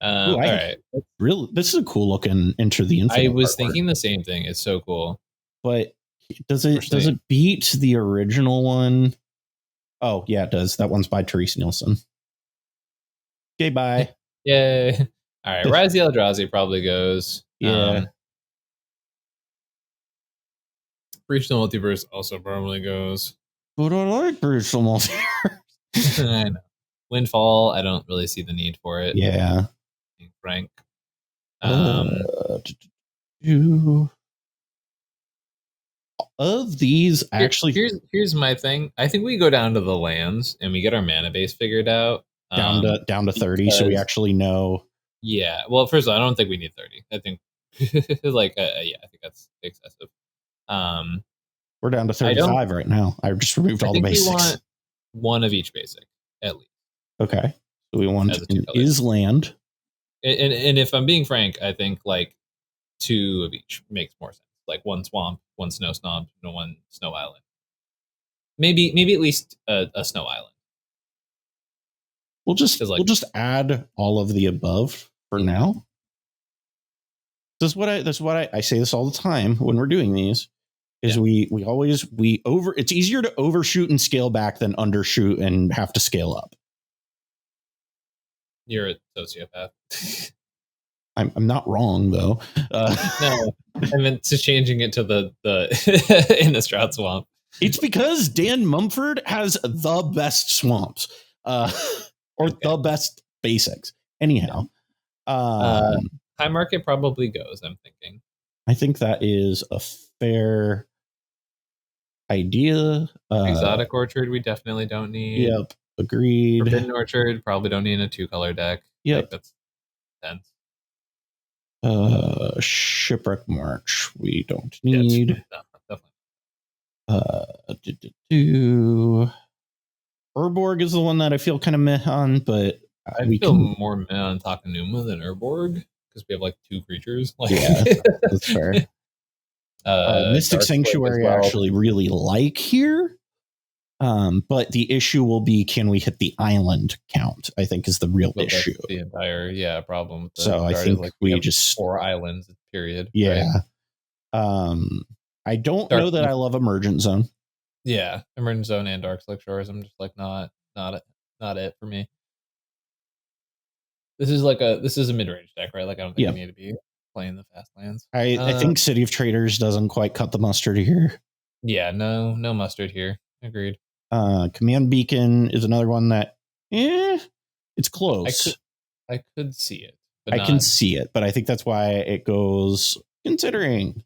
Speaker 3: All right.
Speaker 2: Really, this is a cool looking Enter the Infinite.
Speaker 3: I was thinking the same thing. It's so cool.
Speaker 2: But does it beat the original one? Oh yeah, it does. That one's by Therese Nielsen. Okay, bye.
Speaker 3: Yay. All right. Rise the Eldrazi probably goes.
Speaker 2: Yeah.
Speaker 3: Breach the Multiverse also probably goes.
Speaker 2: But I like Breach the Multiverse.
Speaker 3: I know. Windfall, I don't really see the need for it.
Speaker 2: Yeah.
Speaker 3: Being frank.
Speaker 2: Of these, actually,
Speaker 3: here's my thing. I think we go down to the lands and we get our mana base figured out.
Speaker 2: Down to 30, so we actually know.
Speaker 3: Yeah. Well, first of all, I don't think we need 30. I think I think that's excessive.
Speaker 2: We're down to 35 right now. I just removed all the basics. We want
Speaker 3: one of each basic, at least.
Speaker 2: Okay. So we want is land.
Speaker 3: And if I'm being frank, I think like 2 of each makes more sense. Like 1 swamp, 1 snow stomp, and 1 snow island. Maybe at least a snow island.
Speaker 2: We'll just add all of the above for now. That's what I say this all the time when we're doing these. Is we it's easier to overshoot and scale back than undershoot and have to scale up.
Speaker 3: You're a sociopath.
Speaker 2: I'm not wrong though.
Speaker 3: No, I meant to changing it to the in the Stroud Swamp.
Speaker 2: It's because Dan Mumford has the best swamps, or the best basics. Anyhow,
Speaker 3: High Market probably goes. I'm thinking.
Speaker 2: I think that is a fair idea.
Speaker 3: Exotic Orchard, we definitely don't need.
Speaker 2: Yep, agreed.
Speaker 3: Forbidden Orchard, probably don't need in a 2-color deck.
Speaker 2: Yep,
Speaker 3: like that's tense.
Speaker 2: Shipwreck March, we don't need.
Speaker 3: Definitely.
Speaker 2: Urborg is the one that I feel kind of meh on, but
Speaker 3: I feel more meh on Takenuma than Urborg because we have like 2 creatures. Like,
Speaker 2: yeah, that's fair. Mystic Sanctuary I actually really like here. But the issue will be, can we hit the island count? I think is the real issue.
Speaker 3: The entire problem.
Speaker 2: So I think we just
Speaker 3: 4 islands, period.
Speaker 2: Yeah. Right? I don't know that I love Emergent Zone.
Speaker 3: Yeah, Emergent Zone and Dark Slick Shores. I'm just like not it for me. This is a mid-range deck, right? Like I don't think we need to be playing the fast lands.
Speaker 2: I think City of Traders doesn't quite cut the mustard here.
Speaker 3: Yeah, no mustard here. Agreed.
Speaker 2: Command Beacon is another one that it's close.
Speaker 3: I could see it. But
Speaker 2: I can see it, but I think that's why it goes considering.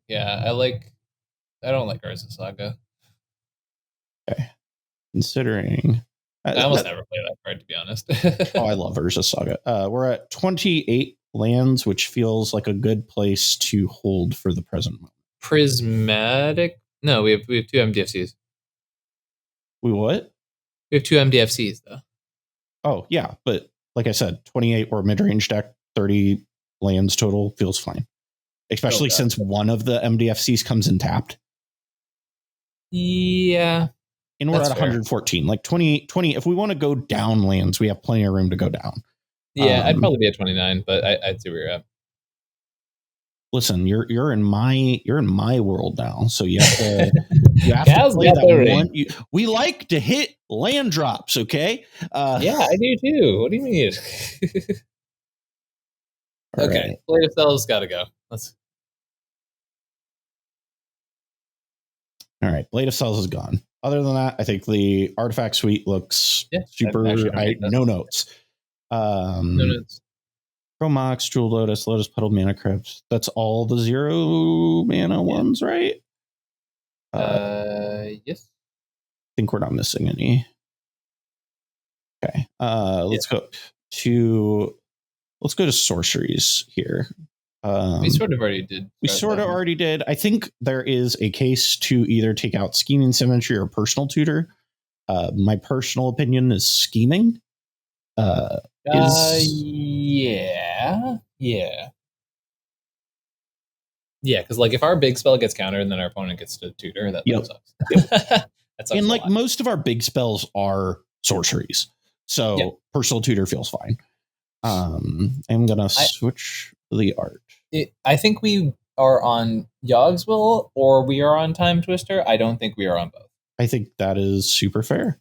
Speaker 3: Yeah, I don't like Urza Saga.
Speaker 2: Okay. Considering.
Speaker 3: I almost never play that card, to be honest.
Speaker 2: Oh, I love Urza Saga. We're at 28 lands, which feels like a good place to hold for the present moment.
Speaker 3: Prismatic? No, we have 2 MDFCs.
Speaker 2: We what?
Speaker 3: We have 2 MDFCs, though.
Speaker 2: Oh, yeah. But like I said, 28 or mid-range deck, 30 lands total feels fine. Especially since one of the MDFCs comes in tapped.
Speaker 3: Yeah.
Speaker 2: And we're at 114. Like 20. If we want to go down lands, we have plenty of room to go down.
Speaker 3: Yeah, I'd probably be at 29, but I'd see where you're at.
Speaker 2: Listen, you're in my world now, so you have to
Speaker 3: Cal's
Speaker 2: play
Speaker 3: got
Speaker 2: that
Speaker 3: the
Speaker 2: one.
Speaker 3: ring.
Speaker 2: We like to hit land drops, okay?
Speaker 3: Yeah, I do too. What do you mean? Okay,
Speaker 2: right.
Speaker 3: Blade of Cells got to go.
Speaker 2: All right, Blade of Cells is gone. Other than that, I think the artifact suite looks super. No notes.
Speaker 3: No notes.
Speaker 2: Chromox, Jewel Lotus, Lotus Petal, Mana Crypt. That's all the 0 mana ones, right?
Speaker 3: Yes.
Speaker 2: I think we're not missing any. Okay. Let's go to sorceries here.
Speaker 3: We sort of already did.
Speaker 2: Already did. I think there is a case to either take out Scheming Symmetry or Personal Tutor. My personal opinion is Scheming.
Speaker 3: Yeah, because like if our big spell gets countered and then our opponent gets to tutor, that sucks. That sucks.
Speaker 2: And like most of our big spells are sorceries, so Personal Tutor feels fine. I'm gonna switch the art.
Speaker 3: I think we are on Yogswill or we are on Time Twister. I don't think we are on both.
Speaker 2: I think that is super fair.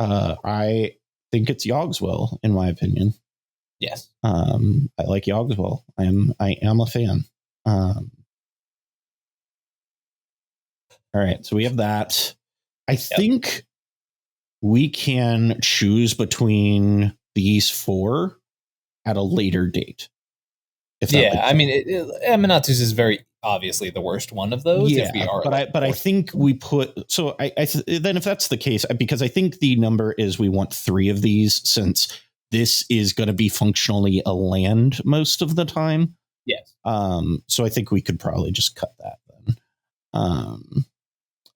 Speaker 2: I think it's Yogswill, in my opinion.
Speaker 3: Yes.
Speaker 2: I like Yogswill. I am a fan. All right, so we have that. I think we can choose between these 4 at a later date.
Speaker 3: I mean, Aminatus is very obviously the worst one of those.
Speaker 2: Yeah, but I think we put so then if that's the case, because I think the number is we want 3 of these since this is going to be functionally a land most of the time.
Speaker 3: Yes.
Speaker 2: So I think we could probably just cut that then.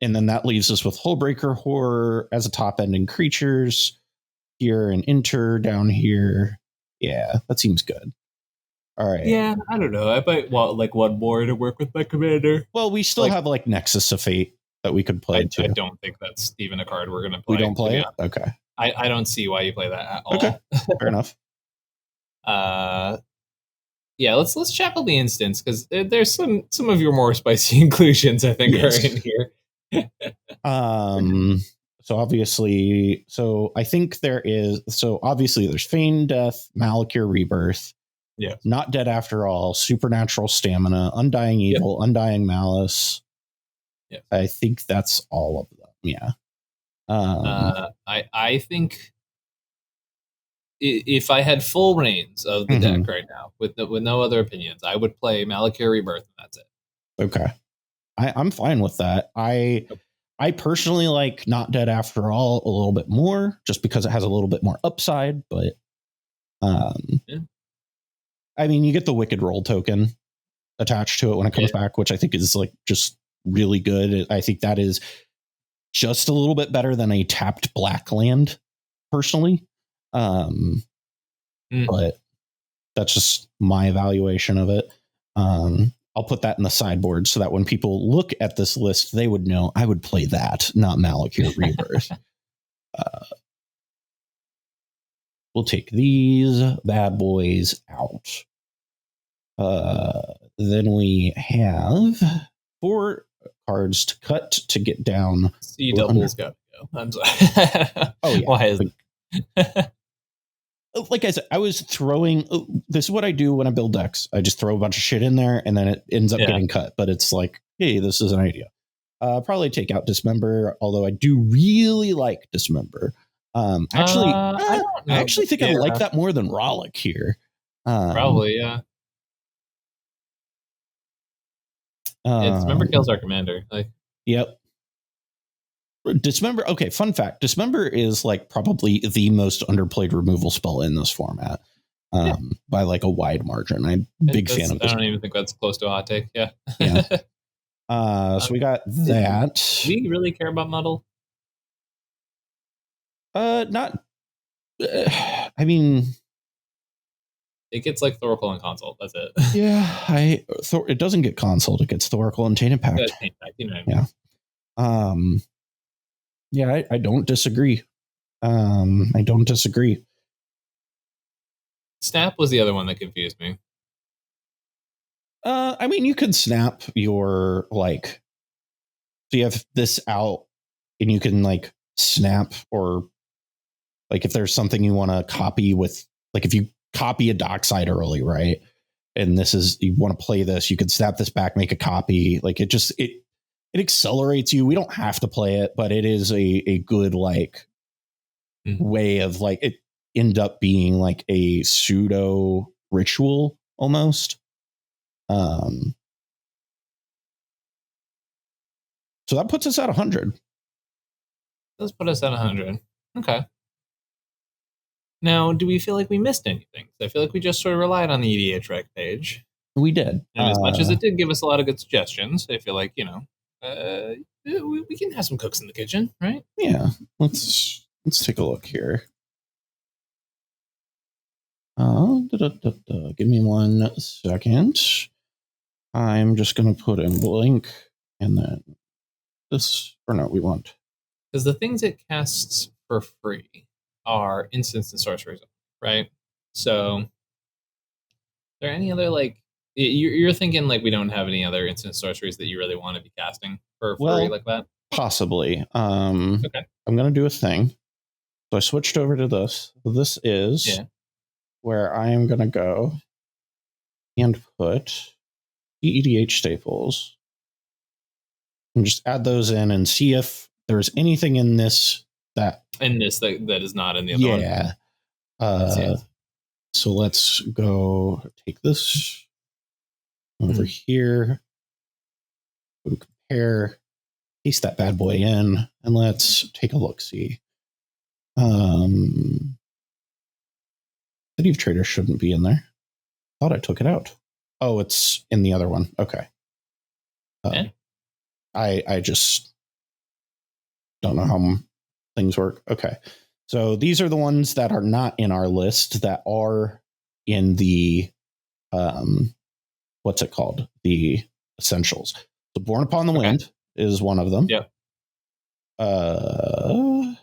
Speaker 2: And then that leaves us with Hullbreaker Horror as a top ending creatures here and Enter down here. Yeah, that seems good. All right.
Speaker 3: Yeah, I don't know. I might want like one more to work with my commander.
Speaker 2: Well, we still have like Nexus of Fate that we could play too.
Speaker 3: I don't think that's even a card we're going to play.
Speaker 2: We don't play it? Okay.
Speaker 3: I don't see why you play that at all.
Speaker 2: Okay, fair enough.
Speaker 3: Yeah, let's shackle the instance because there's some of your more spicy inclusions I think are in here.
Speaker 2: So obviously, I think there is. So obviously, there's Feign Death, Malakir Rebirth.
Speaker 3: Yeah,
Speaker 2: Not Dead After All, Supernatural Stamina, Undying Evil, Undying Malice.
Speaker 3: Yeah,
Speaker 2: I think that's all of them. Yeah.
Speaker 3: I think if I had full reins of the deck right now, with no other opinions, I would play Malakir Rebirth, and that's it.
Speaker 2: Okay, I'm fine with that. I personally like Not Dead After All a little bit more, just because it has a little bit more upside. But I mean, you get the Wicked Roll token attached to it when it comes back, which I think is like just really good. I think that is just a little bit better than a tapped black land, personally. But that's just my evaluation of it. I'll put that in the sideboard so that when people look at this list, they would know I would play that, not Malakir Rebirth. We'll take these bad boys out. Then we have 4 cards to cut to get down.
Speaker 3: C doubles got to go. I'm sorry.
Speaker 2: Oh yeah.
Speaker 3: Why is
Speaker 2: it? Like I said, I was throwing. This is what I do when I build decks. I just throw a bunch of shit in there, and then it ends up getting cut. But it's like, hey, this is an idea. Probably take out Dismember, although I do really like Dismember. I actually think I like that more than Rollick here.
Speaker 3: Probably, yeah. Dismember kills our commander.
Speaker 2: Yep. Dismember. Okay, fun fact. Dismember is like probably the most underplayed removal spell in this format by like a wide margin. I'm a big fan of this.
Speaker 3: I don't even think that's close to a hot take. Yeah.
Speaker 2: Yeah. So we got that.
Speaker 3: Do we really care about Muddle?
Speaker 2: Not. I mean,
Speaker 3: it gets like Thoracle and Consult. That's it.
Speaker 2: Yeah, it doesn't get Consult. It gets Thoracle and Tainted Pact. Yeah. Yeah, I don't disagree. I don't disagree.
Speaker 3: Snap was the other one that confused me.
Speaker 2: I mean, you could snap your like, so you have this out, and you can like snap, or like if there's something you want to copy with, like if you copy a dockside early, right? And this is, you want to play this, you could snap this back, make a copy. Like it accelerates you. We don't have to play it, but it is a good like way of like, it end up being like a pseudo ritual almost. So that puts us at 100.
Speaker 3: Let's put us at 100. Okay. Now, do we feel like we missed anything? I feel like we just sort of relied on the EDH rec page.
Speaker 2: We did.
Speaker 3: And as much as it did give us a lot of good suggestions, I feel like, we can have some cooks in the kitchen, right?
Speaker 2: Yeah. Let's take a look here. Give me 1 second. I'm just going to put in blank, and then this, or no, we won't.
Speaker 3: Because the things it casts for free are instants and sorceries, right? So, are there any other, like, you're thinking, like, we don't have any other instant sorceries that you really want to be casting for free like that?
Speaker 2: Possibly.
Speaker 3: Okay.
Speaker 2: I'm going to do a thing. So I switched over to this. This is where I am going to go and put the EDH staples and just add those in and see if there's anything in this that
Speaker 3: is not in the other one.
Speaker 2: Yeah. So let's go take this over here. Go to compare, paste that bad boy in, and let's take a look. See. City of Traders shouldn't be in there. Thought I took it out. Oh, it's in the other one. Okay. I just don't know how things work. Okay. So these are the ones that are not in our list that are in the, what's it called? The essentials. So Born Upon the Wind is one of them.
Speaker 3: Yeah.
Speaker 2: I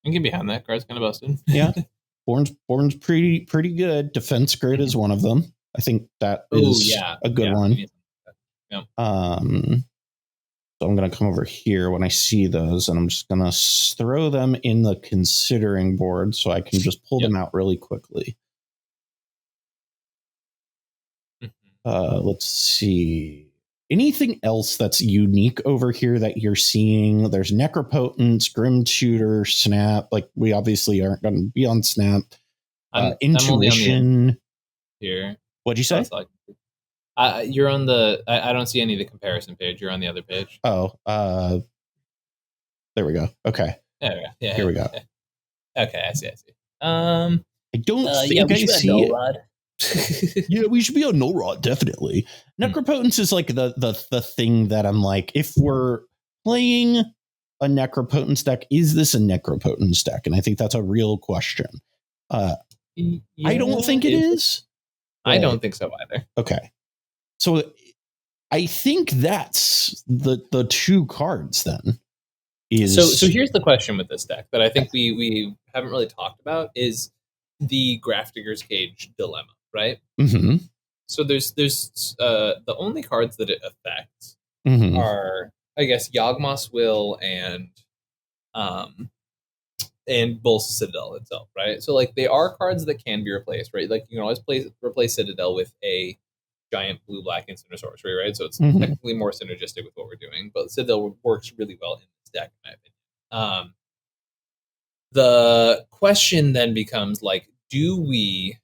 Speaker 3: can get behind that. Card's kind of busted.
Speaker 2: Yeah. Born's pretty good. Defense Grid is one of them. I think that is a good one.
Speaker 3: Yeah.
Speaker 2: So I'm going to come over here when I see those, and I'm just going to throw them in the considering board so I can just pull them out really quickly. Let's see. Anything else that's unique over here that you're seeing? There's Necropotence, Grim Tutor, Snap. Like, we obviously aren't going to be on Snap. Intuition.
Speaker 3: Here.
Speaker 2: What'd you say?
Speaker 3: You're on the... I don't see any of the comparison page. You're on the other page.
Speaker 2: Oh, there we go. Okay.
Speaker 3: There we go. Yeah,
Speaker 2: here we go.
Speaker 3: Okay, I see.
Speaker 2: I don't think I see it. Yeah, we should be on Null Rod, definitely. Necropotence is like the thing that I'm like, if we're playing a Necropotence deck, is this a Necropotence deck? And I think that's a real question. I don't think it is.
Speaker 3: I don't think so either.
Speaker 2: Okay. So I think that's the two cards then.
Speaker 3: So here's the question with this deck that I think we haven't really talked about is the Grafdigger's Cage dilemma, right?
Speaker 2: Mm-hmm.
Speaker 3: So there's the only cards that it affects are, I guess, Yawgmoth's Will and Bolsa Citadel itself, right? So like they are cards that can be replaced, right? Like you can always replace Citadel with a giant blue-black instant or sorcery, right? So it's technically more synergistic with what we're doing, but Citadel works really well in this deck, in my opinion. The question then becomes like, do we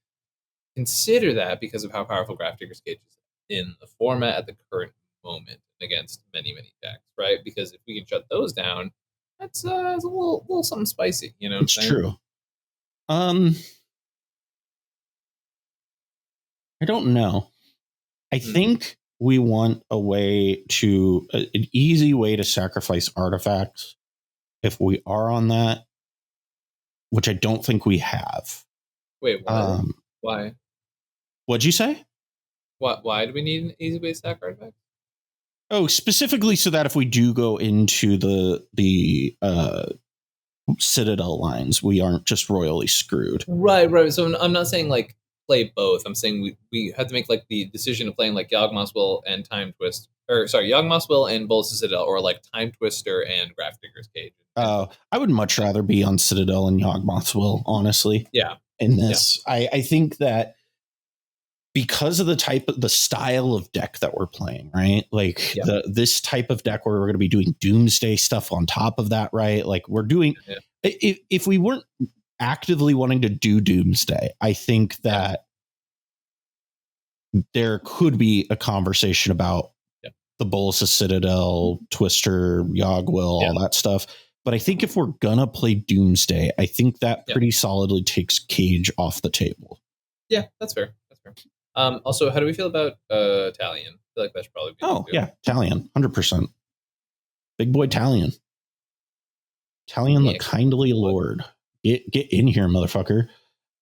Speaker 3: consider that because of how powerful Grafdigger's Cage is in the format at the current moment against many, many decks, right? Because if we can shut those down, that's a little something spicy, you know.
Speaker 2: It's true. I don't know. I think we want a way to an easy way to sacrifice artifacts if we are on that, which I don't think we have.
Speaker 3: Wait, why? Why?
Speaker 2: What'd you say?
Speaker 3: Why do we need an easy way to sack artifacts? Oh,
Speaker 2: specifically so that if we do go into the Citadel lines. We aren't just royally screwed.
Speaker 3: Right. So I'm not saying like play both. I'm saying we had to make like the decision of playing like Yawgmoth's Will and Time Twist, or sorry, Yawgmoth's Will and Bolus Citadel, or like Time Twister and Gravedigger's Cage.
Speaker 2: I would much rather be on Citadel and Yawgmoth's Will, honestly.
Speaker 3: Yeah.
Speaker 2: In this, I think that because of the style of deck that we're playing, right? Like this type of deck where we're going to be doing Doomsday stuff on top of that, right? Like we're doing, if we weren't actively wanting to do Doomsday, I think that there could be a conversation about the Bolus Citadel, Twister, Yawg-Will, all that stuff. But I think if we're gonna play Doomsday, I think that pretty solidly takes Cage off the table.
Speaker 3: Yeah, that's fair. Also, how do we feel about Talion? I feel like that should probably be
Speaker 2: Talion, 100%. Big boy Talion. Talion the kindly lord. Get in here, motherfucker.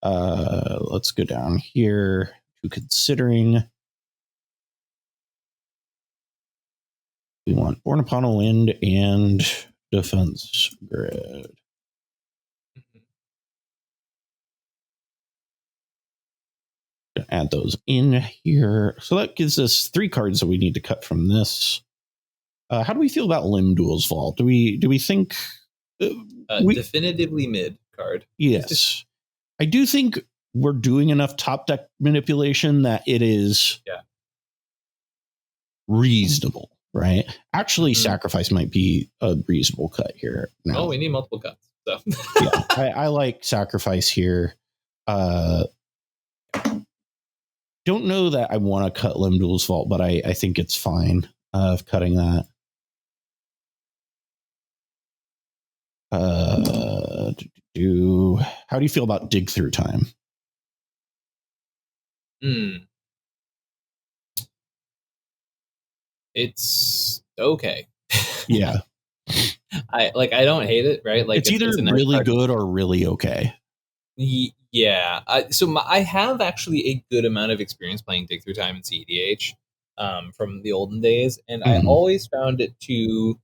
Speaker 2: Let's go down here to considering. We want Born Upon a Wind and Defense Grid. Add those in here. So that gives us 3 cards that we need to cut from this. How do we feel about Limb Duel's Vault? Do we think
Speaker 3: definitively mid card?
Speaker 2: Yes. I do think we're doing enough top deck manipulation that it is reasonable, right? Actually, Sacrifice might be a reasonable cut here.
Speaker 3: No, we need multiple cuts. So
Speaker 2: I like Sacrifice here. Don't know that I want to cut Limb Duel's Vault, but I think it's fine of cutting that. How do you feel about Dig Through Time?
Speaker 3: It's okay.
Speaker 2: Yeah.
Speaker 3: I don't hate it, right? Like
Speaker 2: it's either really good or really okay.
Speaker 3: Yeah. I have actually a good amount of experience playing Dig Through Time in cEDH from the olden days, and I always found it to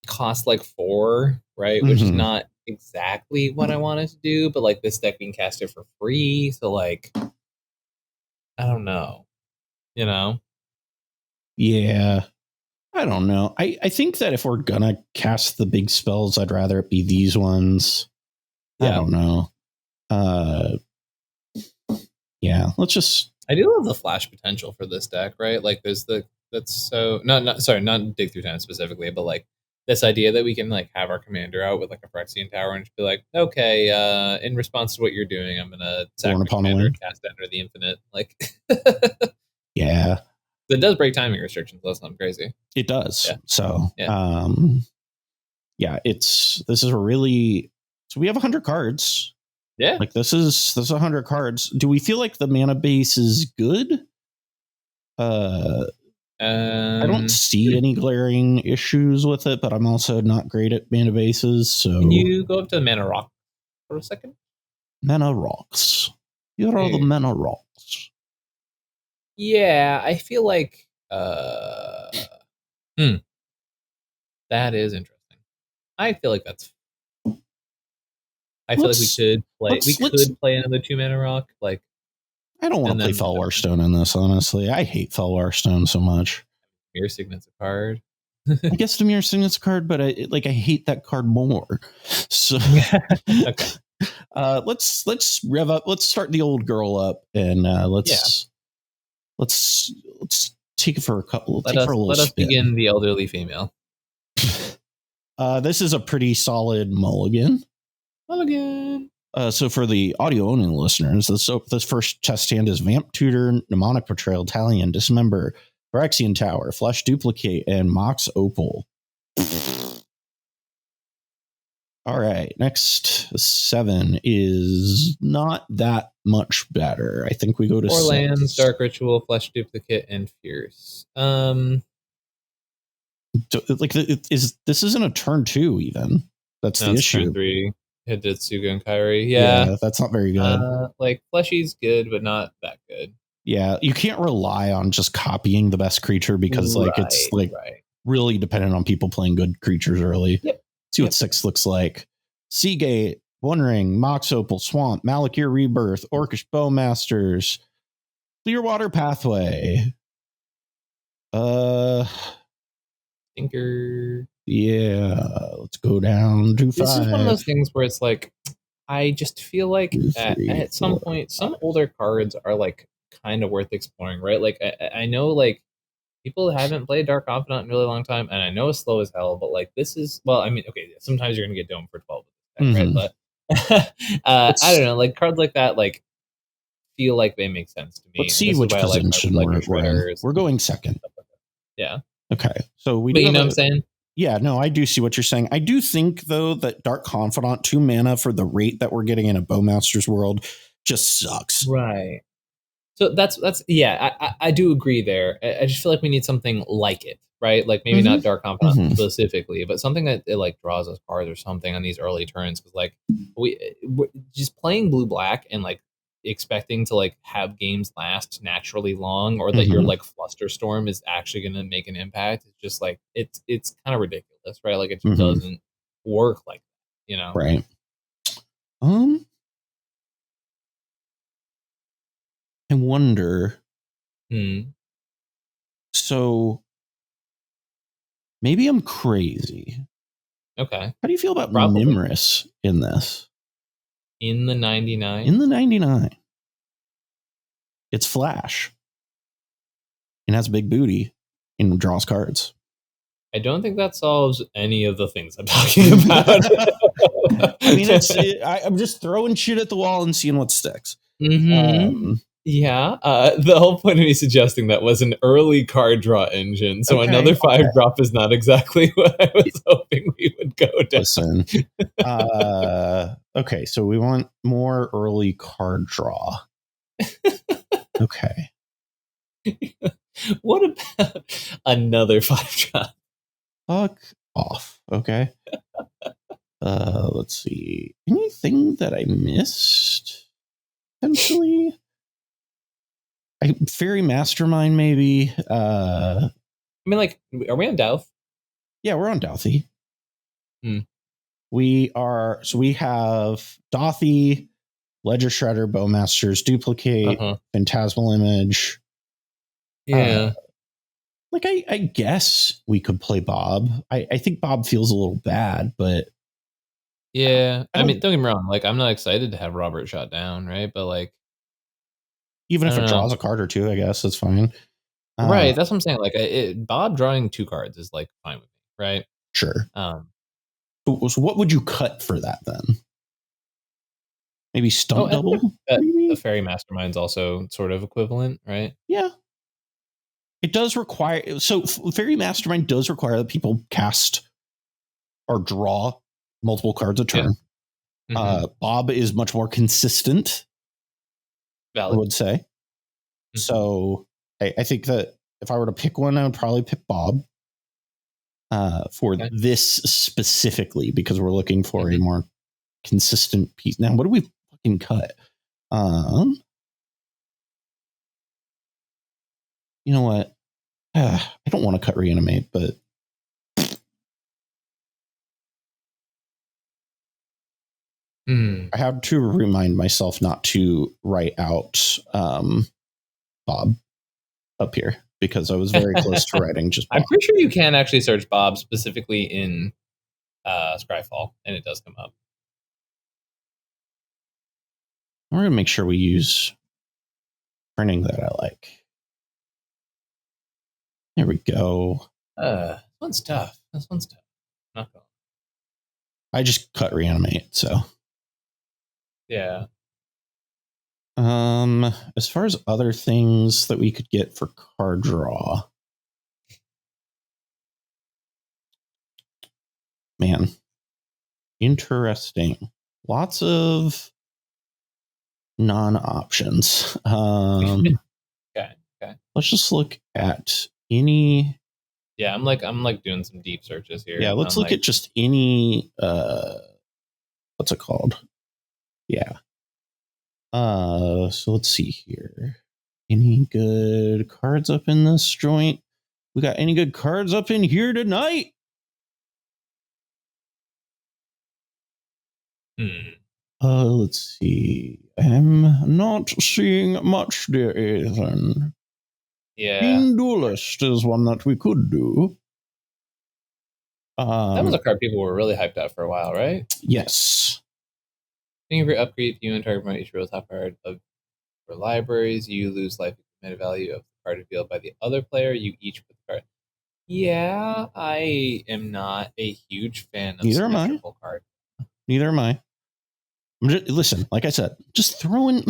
Speaker 3: cost like 4, right? Which is not exactly what I wanted to do, but like this deck being casted for free, so like I don't know, you know?
Speaker 2: Yeah. I don't know. I think that if we're gonna cast the big spells, I'd rather it be these ones. I don't know. Let's just.
Speaker 3: I do love the flash potential for this deck, right? Like there's not Dig Through Time specifically, but like this idea that we can like have our commander out with like a Phyrexian Tower and just be like, okay, in response to what you're doing, I'm gonna sack my commander and cast Enter the Infinite. Like,
Speaker 2: yeah,
Speaker 3: it does break timing restrictions. That's not crazy.
Speaker 2: It does. Yeah. So, this is a really. So we have 100 cards.
Speaker 3: Yeah,
Speaker 2: like this is 100 cards. Do we feel like the mana base is good? I don't see any glaring issues with it, but I'm also not great at mana bases. So
Speaker 3: can you go up to Mana Rock for a second?
Speaker 2: Mana Rocks. Here are the Mana Rocks.
Speaker 3: Yeah, I feel like that is interesting. I feel like that's. I feel like we could play another 2 Mana Rock. Like,
Speaker 2: I don't want to play Felwar Stone in this, honestly. I hate Felwar Stone so much.
Speaker 3: Mirror Signet's a card.
Speaker 2: I guess the Mirror Signet's a card, but I hate that card more. So
Speaker 3: okay.
Speaker 2: Let's rev up. Let's start the old girl up, and let's take it for a couple. Let
Speaker 3: us begin the elderly female.
Speaker 2: This is a pretty solid mulligan. So for the audio only listeners, this first test hand is Vamp Tutor, Mnemonic Betrayal, Talion, Dismember, Phyrexian Tower, Flesh Duplicate, and Mox Opal. All right, next 7 is not that much better. I think we go to
Speaker 3: 4 lands,
Speaker 2: 6.
Speaker 3: Dark Ritual, Flesh Duplicate, and Fierce.
Speaker 2: This isn't a turn 2 even. That's the issue.
Speaker 3: Turn 3. Hidetsugu and Kiari.
Speaker 2: Yeah, that's not very good.
Speaker 3: Like Fleshy's good, but not that good.
Speaker 2: Yeah, you can't rely on just copying the best creature because it's really dependent on people playing good creatures early.
Speaker 3: Yep.
Speaker 2: See what 6 looks like. Seagate, One Ring, Mox Opal, Swamp, Malakir Rebirth, Orcish Bowmasters, Clearwater Pathway.
Speaker 3: Thinker.
Speaker 2: Yeah, let's go down to 5.
Speaker 3: This is one of those things where it's like, I just feel like
Speaker 2: 2, 3,
Speaker 3: at some
Speaker 2: 4,
Speaker 3: point, some
Speaker 2: 5.
Speaker 3: older cards are like kind of worth exploring, right? Like I know like people haven't played Dark Confidant in a really long time, and I know it's slow as hell, but like this is, well, I mean, okay, sometimes you're gonna get Dome for 12, right? But I don't know, like cards like that, like feel like they make sense to me.
Speaker 2: Let's see which position we're in. We're going second.
Speaker 3: Yeah.
Speaker 2: Okay. So we.
Speaker 3: But you know what I'm saying?
Speaker 2: Yeah. No, I do see what you're saying. I do think though that Dark Confidant 2 mana for the rate that we're getting in a Bowmaster's World just sucks.
Speaker 3: Right. So that's yeah. I do agree there. I just feel like we need something like it, right? Like maybe not Dark Confidant specifically, but something that it like draws us cards or something on these early turns. Because like we're just playing blue black and like expecting to like have games last naturally long, or that your like Flusterstorm is actually going to make an impact. It's just like it's kind of ridiculous, right? Like it just doesn't work like that, you know?
Speaker 2: Right. I wonder. So maybe I'm crazy.
Speaker 3: Okay.
Speaker 2: How do you feel about Nimrus in this?
Speaker 3: In the 99?
Speaker 2: In the 99. It's Flash. And has a big booty and draws cards.
Speaker 3: I don't think that solves any of the things I'm talking about.
Speaker 2: I mean, I'm just throwing shit at the wall and seeing what sticks.
Speaker 3: Yeah. The whole point of me suggesting that was an early card draw engine. So another 5-drop is not exactly what I was hoping we would go down.
Speaker 2: Listen. Okay, so we want more early card draw. Okay.
Speaker 3: What about another 5-drop?
Speaker 2: Fuck off. Okay. Let's see. Anything that I missed? Potentially? Fairy Mastermind, maybe.
Speaker 3: I mean, like, are we on Douth?
Speaker 2: Yeah, we're on Douthy. We are. So we have Dothy, Ledger Shredder, Bowmasters, Duplicate, Phantasmal Image.
Speaker 3: Yeah.
Speaker 2: Like, I guess we could play Bob. I think Bob feels a little bad, but.
Speaker 3: Yeah. I mean, don't get me wrong. Like, I'm not excited to have Robert shot down, right? But, like.
Speaker 2: Even if it draws a card or two, I guess that's fine.
Speaker 3: Right. That's what I'm saying. Like, Bob drawing 2 cards is, like, fine with me, right?
Speaker 2: Sure. So what would you cut for that then? Maybe stunt double?
Speaker 3: The Fairy Mastermind's also sort of equivalent, right?
Speaker 2: Yeah. It does require... So Fairy Mastermind does require that people cast or draw multiple cards a turn. Yeah. Bob is much more consistent,
Speaker 3: Valid.
Speaker 2: I would say. So I think that if I were to pick one, I would probably pick Bob for this specifically, because we're looking for a more consistent piece. Now, what do we fucking cut? You know what? I don't want to cut Reanimate, but I have to remind myself not to write out Bob up here, because I was very close to writing just Bob.
Speaker 3: I'm pretty sure you can actually search Bob specifically in Scryfall, and it does come up.
Speaker 2: We're going to make sure we use printing that I like. There we go.
Speaker 3: This one's tough. Not going.
Speaker 2: I just cut Reanimate, so.
Speaker 3: Yeah.
Speaker 2: As far as other things that we could get for card draw. Man. Interesting. Lots of non-options.
Speaker 3: Okay.
Speaker 2: Let's just look at any.
Speaker 3: Yeah, I'm like doing some deep searches here.
Speaker 2: Yeah, let's look at just any what's it called? Yeah. So let's see here. Any good cards up in this joint? We got any good cards up in here tonight? Let's see. I'm not seeing much, dear Ethan.
Speaker 3: Yeah.
Speaker 2: Green Duelist is one that we could do.
Speaker 3: That was a card people were really hyped up for a while, right?
Speaker 2: Yes.
Speaker 3: Being every upgrade, you and target each row top card of your libraries, you lose life meta value of the card revealed by the other player. You each put the card. Yeah, I am not a huge fan of symmetrical card.
Speaker 2: Neither am I. Listen, like I said, just throwing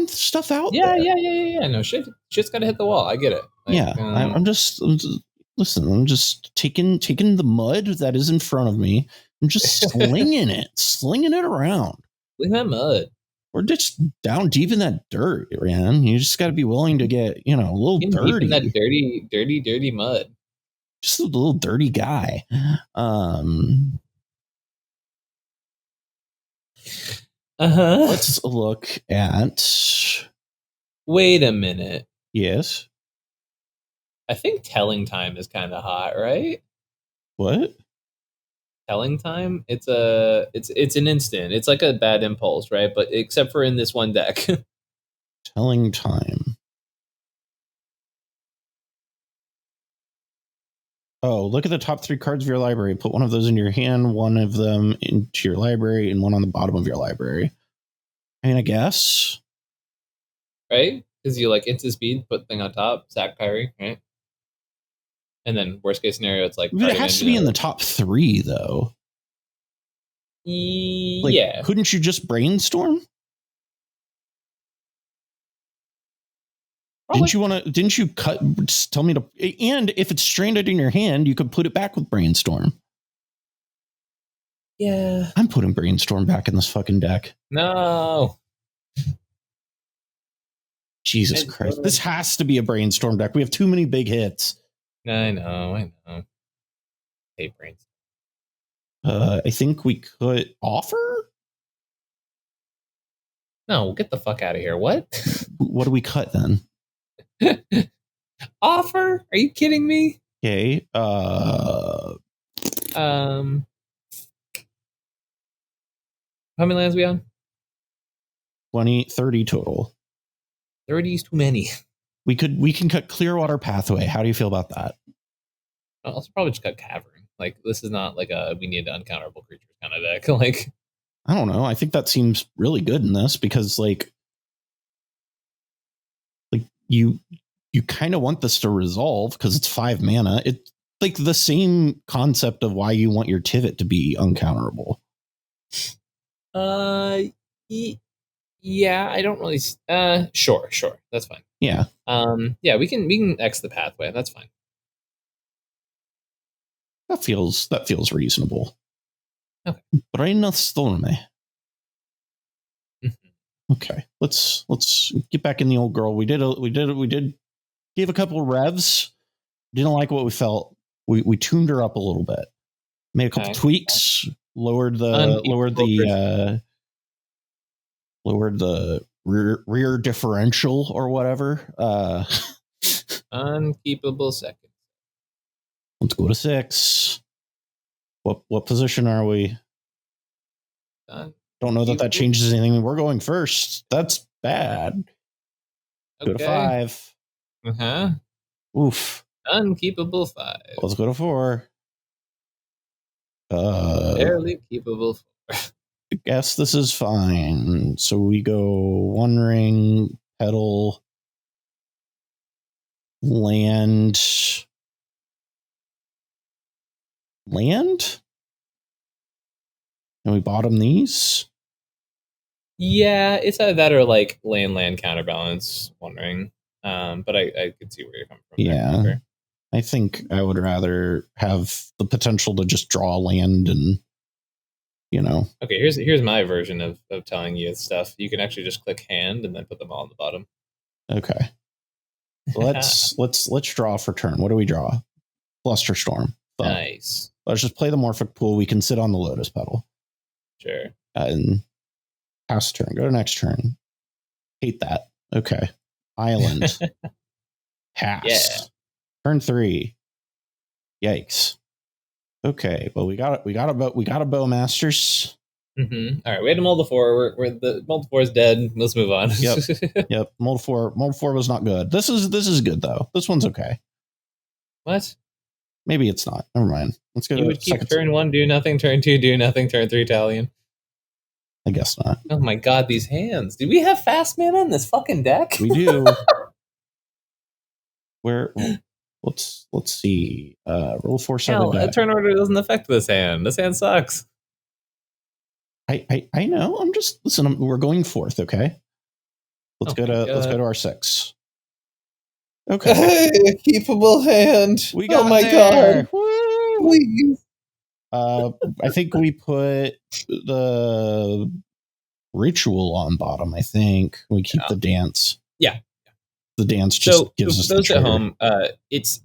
Speaker 2: stuff out there.
Speaker 3: Yeah. No, shit's got to hit the wall. I get it. Like,
Speaker 2: I'm just taking the mud that is in front of me and just slinging it around.
Speaker 3: Sling that mud.
Speaker 2: We're just down deep in that dirt, man. You just got to be willing to get, a little dirty.
Speaker 3: Deep in that dirty mud.
Speaker 2: Just a little dirty guy. Let's look at.
Speaker 3: Wait a minute.
Speaker 2: Yes.
Speaker 3: I think telling time is kind of hot, right?
Speaker 2: What?
Speaker 3: Telling time? It's an instant. It's like a bad impulse, right? But except for in this one deck.
Speaker 2: Telling time. Oh, look at the top 3 cards of your library. Put one of those in your hand, one of them into your library, and one on the bottom of your library. I mean, I guess.
Speaker 3: Right? Because you like instant speed, put the thing on top, sack Kiari, right? And then worst case scenario, it's like...
Speaker 2: But it has to be in the top 3, though.
Speaker 3: Yeah.
Speaker 2: Couldn't you just brainstorm?
Speaker 3: Probably.
Speaker 2: Didn't you cut, just tell me to, and if it's stranded in your hand, you could put it back with brainstorm.
Speaker 3: Yeah.
Speaker 2: I'm putting brainstorm back in this fucking deck.
Speaker 3: No.
Speaker 2: Jesus Christ. This has to be a brainstorm deck. We have too many big hits.
Speaker 3: I know. Hate brainstorm.
Speaker 2: I think we could offer?
Speaker 3: No, get the fuck out of here. What?
Speaker 2: What do we cut then?
Speaker 3: Offer? Are you kidding me?
Speaker 2: Okay.
Speaker 3: How many lands we on?
Speaker 2: 30 total.
Speaker 3: 30 is too many.
Speaker 2: We can cut Clearwater Pathway. How do you feel about that?
Speaker 3: I'll also probably just cut Cavern. Like, this is not like a we need uncounterable creatures kind of deck. Like,
Speaker 2: I don't know. I think that seems really good in this because like you kind of want this to resolve because it's 5 mana. It's like the same concept of why you want your Tivit to be uncounterable.
Speaker 3: Yeah, I don't really. Sure, that's fine.
Speaker 2: Yeah.
Speaker 3: Yeah, we can X the pathway. That's fine.
Speaker 2: That feels reasonable.
Speaker 3: Okay.
Speaker 2: Brainstorm. Okay, let's get back in the old girl. We did gave a couple of revs. Didn't like what we felt. We tuned her up a little bit. Made a couple tweaks. Lowered the rear differential or whatever.
Speaker 3: Unkeepable second.
Speaker 2: Let's go to 6. What position are we?
Speaker 3: Done.
Speaker 2: Don't know that changes anything. We're going first. That's bad.
Speaker 3: Okay.
Speaker 2: Go to 5. Oof.
Speaker 3: Unkeepable 5.
Speaker 2: Let's go to 4.
Speaker 3: Barely keepable 4.
Speaker 2: I guess this is fine. So we go 1 ring, pedal, land. And we bottom these.
Speaker 3: Yeah, it's either that or like land counterbalance 1 ring. But I could see where you're coming from.
Speaker 2: Yeah.
Speaker 3: There.
Speaker 2: I think I would rather have the potential to just draw land and,
Speaker 3: Okay, here's my version of telling you stuff. You can actually just click hand and then put them all on the bottom.
Speaker 2: Okay. Let's draw for turn. What do we draw? Flusterstorm.
Speaker 3: Nice.
Speaker 2: Let's just play the Morphic Pool. We can sit on the Lotus Petal.
Speaker 3: Sure.
Speaker 2: And pass turn. Go to next turn. Hate that. Okay. Island. Pass.
Speaker 3: Yeah.
Speaker 2: Turn 3. Yikes. Okay, well we got a Bowmasters.
Speaker 3: Mm-hmm. All right, we had to mold the 4. We're the mold the 4 is dead. Let's move on.
Speaker 2: Yep. Mold 4 was not good. This is good though. This one's okay.
Speaker 3: What?
Speaker 2: Maybe it's not. Never mind. Let's go
Speaker 3: You
Speaker 2: to
Speaker 3: would keep
Speaker 2: second.
Speaker 3: turn 1, do nothing, turn 2, do nothing, turn 3, Italian.
Speaker 2: I guess not.
Speaker 3: Oh my god, these hands. Do we have fast mana in this fucking deck?
Speaker 2: We do. Where let's see. Roll 4 7
Speaker 3: Hell, a turn order doesn't affect this hand. This hand sucks.
Speaker 2: I know. I'm just listen. We're going 4th. Okay. Let's go to our 6. Okay.
Speaker 3: Hey, a keepable hand.
Speaker 2: We got god. Woo! Please. I think we put the ritual on bottom. I think we keep the dance.
Speaker 3: Yeah.
Speaker 2: The dance just gives us
Speaker 3: those
Speaker 2: the
Speaker 3: at home. It's.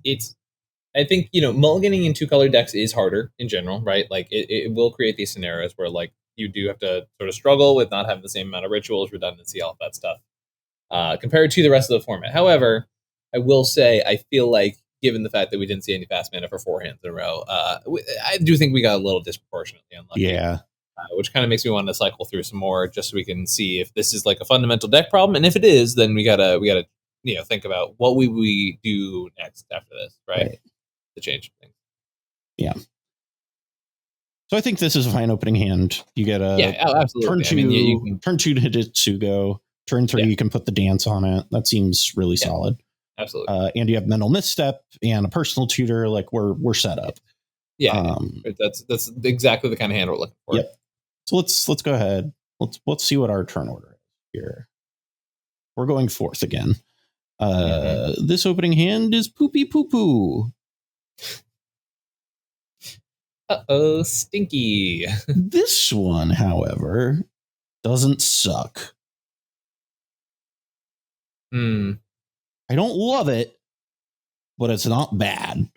Speaker 3: I think mulliganing in 2-color decks is harder in general, right? Like it will create these scenarios where like you do have to sort of struggle with not having the same amount of rituals, redundancy, all of that stuff, compared to the rest of the format. However, I will say I feel like given the fact that we didn't see any fast mana for 4 hands in a row, I do think we got a little disproportionately unlucky.
Speaker 2: Yeah.
Speaker 3: Which kind of makes me want to cycle through some more just so we can see if this is like a fundamental deck problem, and if it is, then we gotta think about what we do next after this, right? To change things.
Speaker 2: Yeah. So I think this is a fine opening hand. You get a
Speaker 3: absolutely.
Speaker 2: Turn 2 to Hidetsugu. Turn 3 you can put the dance on it. That seems really solid.
Speaker 3: Absolutely.
Speaker 2: And you have mental misstep and a personal tutor. Like we're set up.
Speaker 3: Yeah. That's exactly the kind of hand we're looking for.
Speaker 2: Yep. So let's go ahead. Let's see what our turn order is here. We're going 4th again. This opening hand is Poopy Poo Poo.
Speaker 3: Uh-oh, stinky.
Speaker 2: This one, however, doesn't suck. I don't love it, but it's not bad.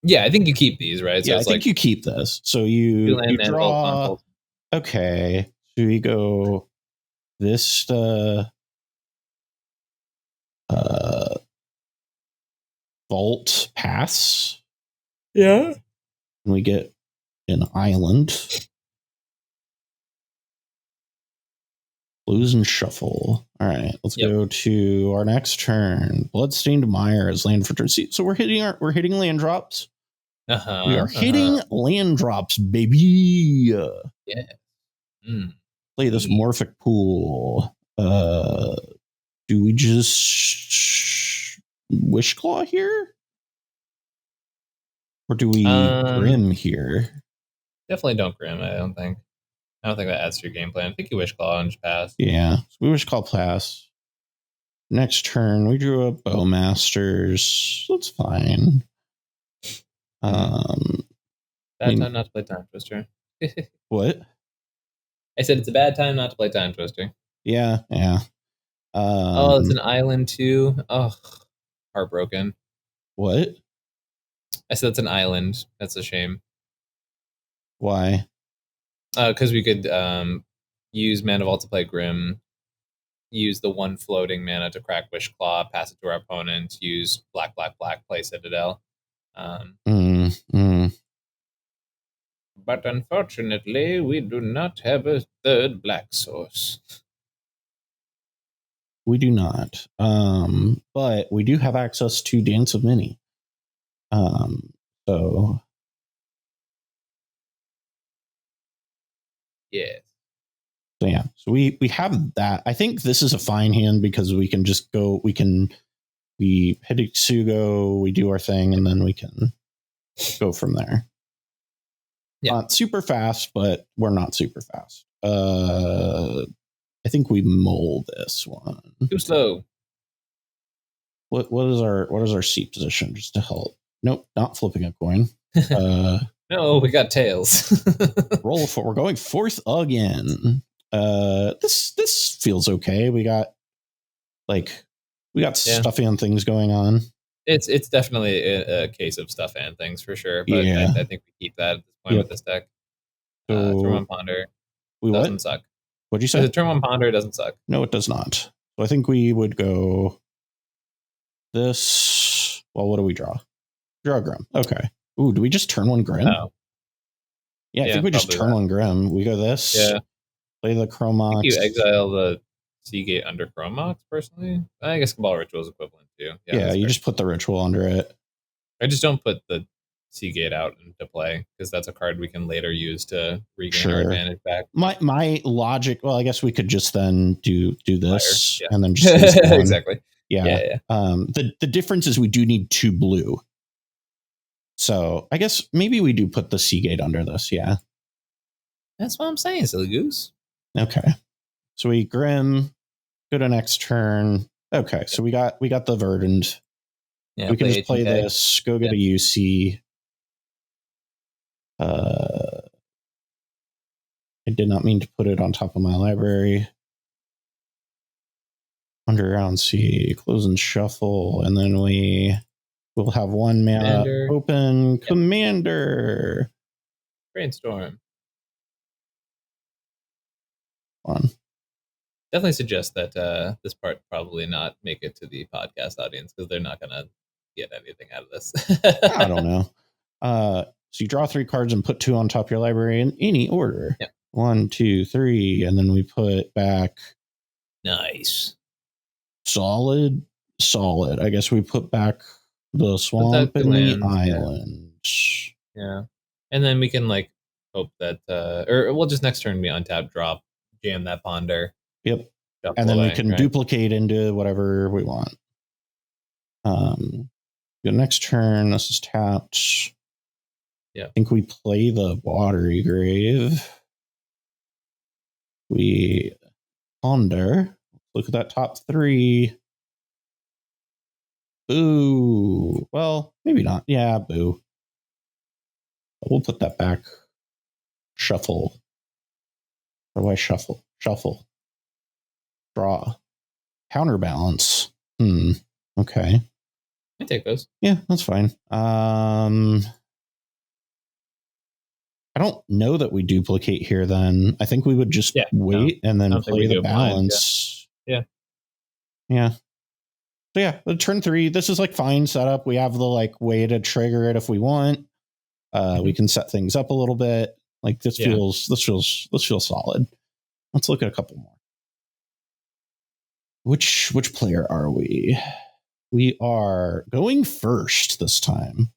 Speaker 3: Yeah, I think you keep these, right?
Speaker 2: So I think you keep this. So you draw. Okay. So we go this vault pass.
Speaker 3: Yeah.
Speaker 2: And we get an island. Blues and shuffle. All right, let's go to our next turn. Bloodstained Mire is land for turn. So we're hitting land drops. We are hitting land drops, baby.
Speaker 3: Yeah.
Speaker 2: Play this Morphic Pool. Do we just Wishclaw here? Or do we Grim here?
Speaker 3: Definitely don't Grim, I don't think that adds to your game plan. I think you Wishclaw and just pass.
Speaker 2: Yeah, so we Wishclaw pass. Next turn, we drew up Bowmasters. That's fine.
Speaker 3: Bad time not to play Time Twister.
Speaker 2: What?
Speaker 3: I said it's a bad time not to play Time Twister.
Speaker 2: Yeah.
Speaker 3: It's an island too. Oh, heartbroken.
Speaker 2: What?
Speaker 3: I said it's an island. That's a shame.
Speaker 2: Why?
Speaker 3: Because we could use Mana Vault to play Grim, use the 1 floating mana to crack Wishclaw, pass it to our opponent, use black, play Citadel. But unfortunately, we do not have a 3rd black source.
Speaker 2: We do not. But we do have access to Dance of Many. So
Speaker 3: yes.
Speaker 2: So yeah. So we have that. I think this is a fine hand because we can just go. We Hidetsugu, we do our thing, and then we can go from there.
Speaker 3: Yeah.
Speaker 2: Not super fast, but we're not super fast. I think we mold this one.
Speaker 3: Too slow.
Speaker 2: What is our seat position just to help? Nope, not flipping a coin.
Speaker 3: No, we got tails.
Speaker 2: Roll 4. We're going 4th again. This feels okay. We got stuff and things going on.
Speaker 3: It's definitely a case of stuff and things for sure. But I think we keep that at this point with this deck. Turn 1 Ponder doesn't suck.
Speaker 2: What'd you say?
Speaker 3: Turn 1 Ponder doesn't suck.
Speaker 2: No, it does not. So I think we would go this. Well, what do we draw? Draw a Grim. Okay. Ooh, do we just turn 1 Grim?
Speaker 3: No.
Speaker 2: Yeah, I think we just turn
Speaker 3: that.
Speaker 2: one Grim. We go this.
Speaker 3: Yeah.
Speaker 2: Play the Chromox.
Speaker 3: You exile the Seagate under Chromox, personally. I guess Cabal Ritual is equivalent too.
Speaker 2: Yeah, you just put the ritual under it.
Speaker 3: I just don't put the Seagate out into play because that's a card we can later use to regain our advantage back.
Speaker 2: My logic. Well, I guess we could just then do this
Speaker 3: yeah.
Speaker 2: and then just
Speaker 3: exactly.
Speaker 2: Yeah. The difference is we do need 2 blue. So I guess maybe we do put the Seagate under this. Yeah.
Speaker 3: That's what I'm saying, silly goose.
Speaker 2: Okay. So we Grim, go to next turn. Okay. So we got the Verdant.
Speaker 3: Yeah,
Speaker 2: we can just play this, go get a UC. I did not mean to put it on top of my library. Underground Sea, close and shuffle, and then we'll have 1 mana open. Commander.
Speaker 3: Brainstorm.
Speaker 2: Fun.
Speaker 3: Definitely suggest that this part probably not make it to the podcast audience because they're not going to get anything out of this.
Speaker 2: I don't know. So you draw 3 cards and put 2 on top of your library in any order.
Speaker 3: Yep.
Speaker 2: 1, 2, 3, and then we put back.
Speaker 3: Nice.
Speaker 2: Solid. I guess we put back the swamp and the island.
Speaker 3: Yeah. And then we can hope that or we'll just next turn be untap, drop, jam that Ponder.
Speaker 2: Yep. And then we can duplicate into whatever we want. The next turn, this is tapped.
Speaker 3: Yeah.
Speaker 2: I think we play the Watery Grave. We ponder. Look at that top 3. Boo. Well, maybe not. Yeah, boo. We'll put that back. Shuffle. How do I shuffle? Shuffle. Draw. Counterbalance. Okay.
Speaker 3: I take those.
Speaker 2: Yeah, that's fine. I don't know that we duplicate here then. I think we would just wait and then play the balance.
Speaker 3: Yeah.
Speaker 2: So yeah, the turn 3, this is fine setup. We have the way to trigger it if we want. We can set things up a little bit. This feels solid. Let's look at a couple more. Which player are we? We are going first this time.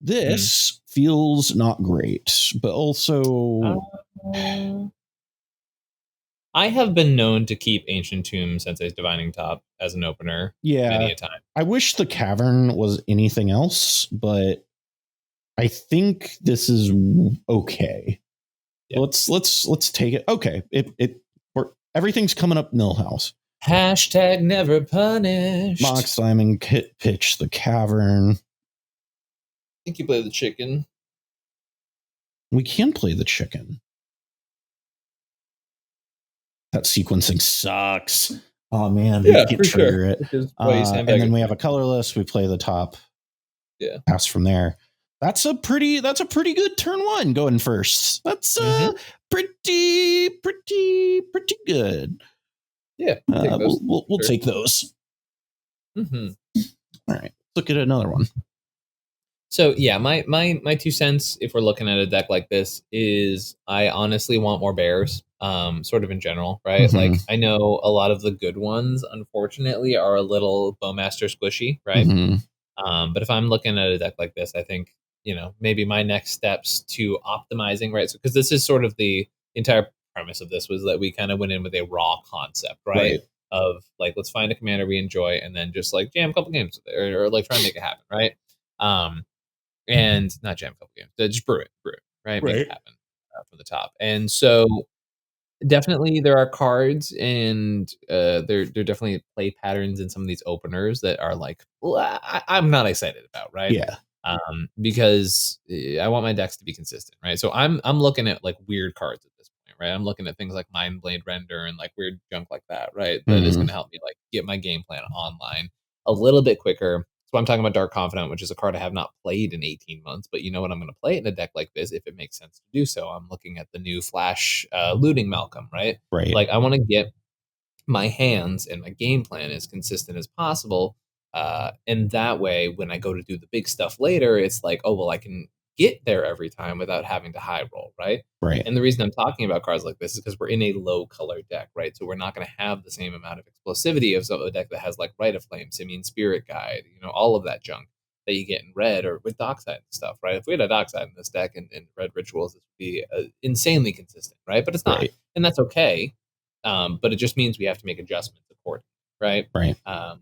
Speaker 2: This feels not great, but also
Speaker 3: I have been known to keep Ancient Tomb Sensei's Divining Top as an opener many a time.
Speaker 2: I wish the Cavern was anything else, but I think this is okay. Yeah. Let's take it. Okay. Everything's coming up Millhouse.
Speaker 3: Hashtag never punished.
Speaker 2: Mox Diamond, Kit Pitch, the Cavern.
Speaker 3: I think you play the chicken.
Speaker 2: We can play the chicken. That sequencing sucks. Oh man, we can trigger it. And then we have a colorless. We play the top.
Speaker 3: Yeah.
Speaker 2: Pass from there. That's a pretty good turn 1 going first. That's pretty good.
Speaker 3: Yeah.
Speaker 2: We'll take those.
Speaker 3: Mm-hmm.
Speaker 2: All right. Look at another one.
Speaker 3: So yeah, my 2 cents, if we're looking at a deck like this, is I honestly want more bears, sort of in general, right?
Speaker 2: Mm-hmm.
Speaker 3: I know a lot of the good ones, unfortunately, are a little Bowmaster squishy, right?
Speaker 2: Mm-hmm.
Speaker 3: But if I'm looking at a deck like this, I think, maybe my next steps to optimizing, right? So, because this is sort of the entire premise of this was that we kind of went in with a raw concept, right? Of let's find a commander we enjoy and then just jam a couple games with it, or try and make it happen, right? And not jam a couple games, just brew it, right? Make it happen from the top. And so definitely there are cards and there definitely play patterns in some of these openers that are I'm not excited about, right?
Speaker 2: Yeah.
Speaker 3: Because I want my decks to be consistent, right? So I'm looking at weird cards at this point, right? I'm looking at things like Mind Blade Render and weird junk like that, right? That is going to help me get my game plan online a little bit quicker. So I'm talking about Dark Confidant, which is a card I have not played in 18 months, but you know what? I'm going to play it in a deck like this if it makes sense to do so. I'm looking at the new Flash Looting Malcolm, right?
Speaker 2: Right.
Speaker 3: I want to get my hands and my game plan as consistent as possible. And that way, when I go to do the big stuff later, it's oh, well, I can get there every time without having to high roll, right?
Speaker 2: Right.
Speaker 3: And the reason I'm talking about cards like this is because we're in a low color deck, right? So we're not going to have the same amount of explosivity of some of the deck that has like Rite of Flame, Simian Spirit Guide, all of that junk that you get in red or with Dockside and stuff, right? If we had a Dockside in this deck and red rituals, this would be insanely consistent, right? But it's not,
Speaker 2: Right.
Speaker 3: and that's okay. But it just means we have to make adjustments accordingly, right?
Speaker 2: Right.
Speaker 3: So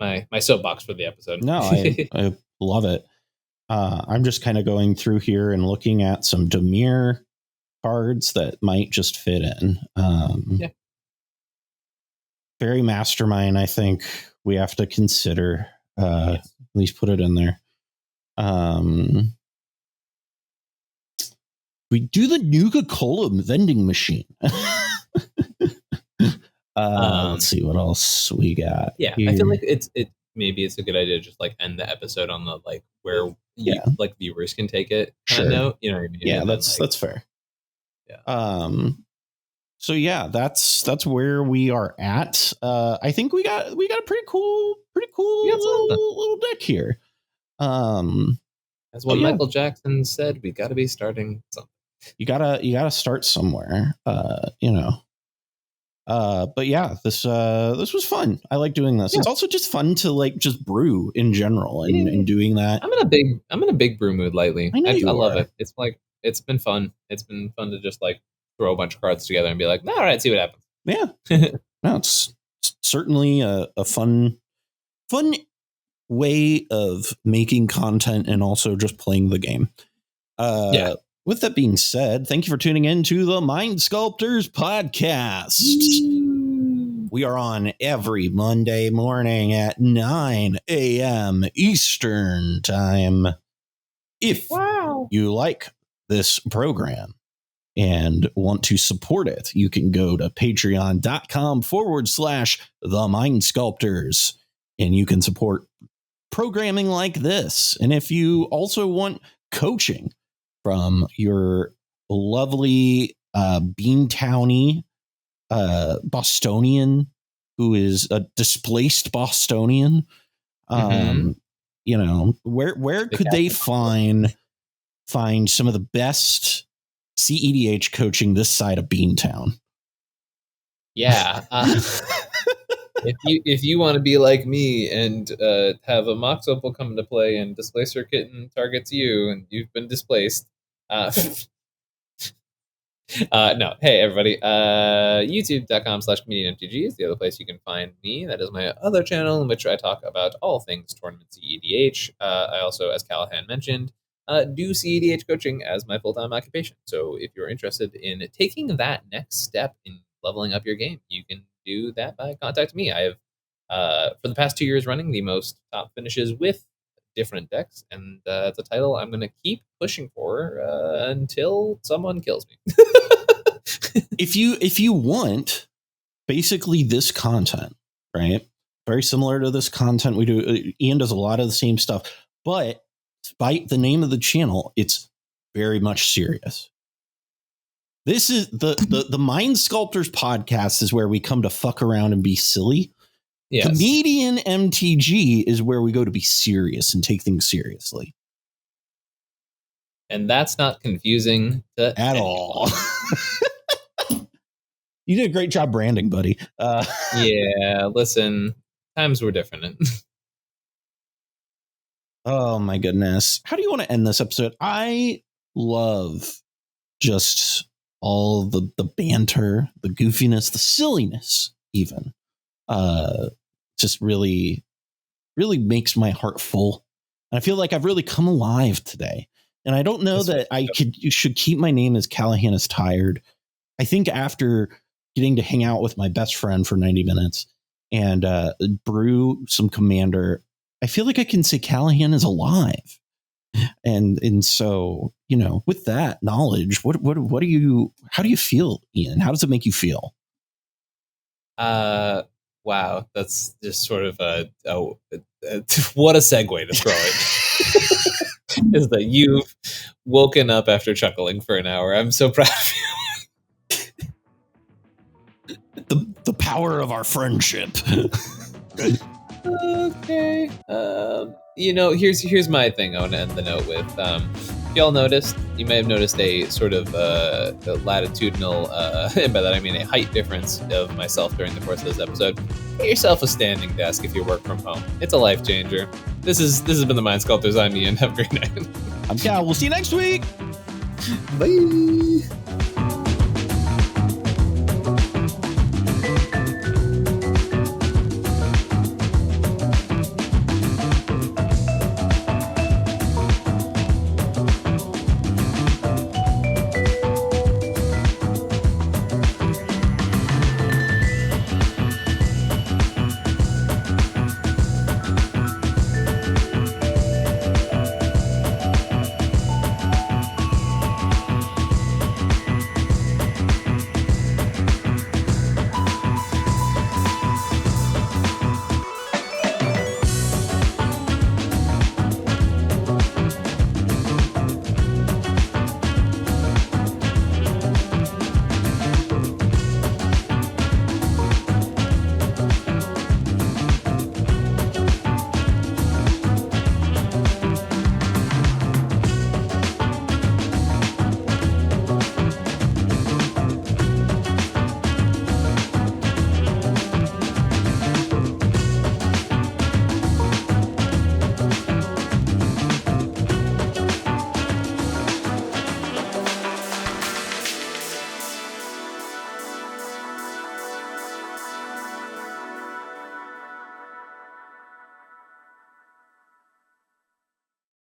Speaker 3: my soapbox for the episode.
Speaker 2: No, I love it. I'm just kind of going through here and looking at some Dimir cards that might just fit in. Fairy Mastermind, I think we have to consider. At least put it in there. We do the Nuka-Cola vending machine. Let's see what else we got.
Speaker 3: Yeah, here. I feel like maybe it's a good idea to just like end the episode on the like where like viewers can take it kind of note. You know what I mean?
Speaker 2: Yeah, that's fair.
Speaker 3: Yeah.
Speaker 2: So yeah, that's where we are at. I think we got a pretty cool little deck here.
Speaker 3: As what Michael Jackson said, we got to be starting something.
Speaker 2: You gotta start somewhere. But yeah, this was fun. I like doing this. Yeah. It's also just fun to like just brew in general and doing that.
Speaker 3: I'm in a big brew mood lately. I love it. It's like it's been fun. It's been fun to just like throw a bunch of cards together and be like, all right, see what happens.
Speaker 2: Yeah. No, it's certainly a fun way of making content and also just playing the game. With that being said, thank you for tuning in to the Mind Sculptors podcast. We are on every Monday morning at 9 a.m. Eastern time. If you like this program and want to support it, you can go to patreon.com/the Mind Sculptors and you can support programming like this. And if you also want coaching from your lovely Beantowny Bostonian, who is a displaced Bostonian, where could they find some of the best cEDH coaching this side of Beantown?
Speaker 3: Yeah. If you want to be like me and have a Mox Opal come into play and Displacer Kitten targets you and you've been displaced. No. Hey, everybody. YouTube.com/ComedIan MTG is the other place you can find me. That is my other channel in which I talk about all things tournament cEDH. I also, as Callahan mentioned, do cEDH coaching as my full-time occupation. So if you're interested in taking that next step in leveling up your game, you can do that by contacting me. I have, for the past 2 years running, the most top finishes with different decks, and it's a title I'm going to keep pushing for until someone kills me.
Speaker 2: If you want basically this content, right? Very similar to this content we do. Ian does a lot of the same stuff, but despite the name of the channel, it's very much serious. This is the Mind Sculptors podcast is where we come to fuck around and be silly. Yes. ComedIan MTG is where we go to be serious and take things seriously.
Speaker 3: And that's not confusing
Speaker 2: at all. You did a great job branding, buddy.
Speaker 3: Yeah, listen, times were different.
Speaker 2: Oh my goodness. How do you want to end this episode? I love just all the banter, the goofiness, the silliness even. Just really makes my heart full. And I feel like I've really come alive today. And I don't know that you should keep my name as Callahan is Tired. I think after getting to hang out with my best friend for 90 minutes and brew some Commander, I feel like I can say Callahan is alive. And so, with that knowledge, how do you feel, Ian? How does it make you feel?
Speaker 3: Wow, that's just sort of what a segue to throw it. Is that you've woken up after chuckling for an hour. I'm so proud of
Speaker 2: you. The power of our friendship.
Speaker 3: Okay. Here's my thing I want to end the note with. If y'all noticed, you may have noticed a sort of a latitudinal, and by that I mean a height difference of myself during the course of this episode. Get yourself a standing desk if you work from home. It's a life changer. This has been the Mind Sculptors. I'm Ian. Have a great night.
Speaker 2: I'm Cal. We'll see you next week.
Speaker 3: Bye.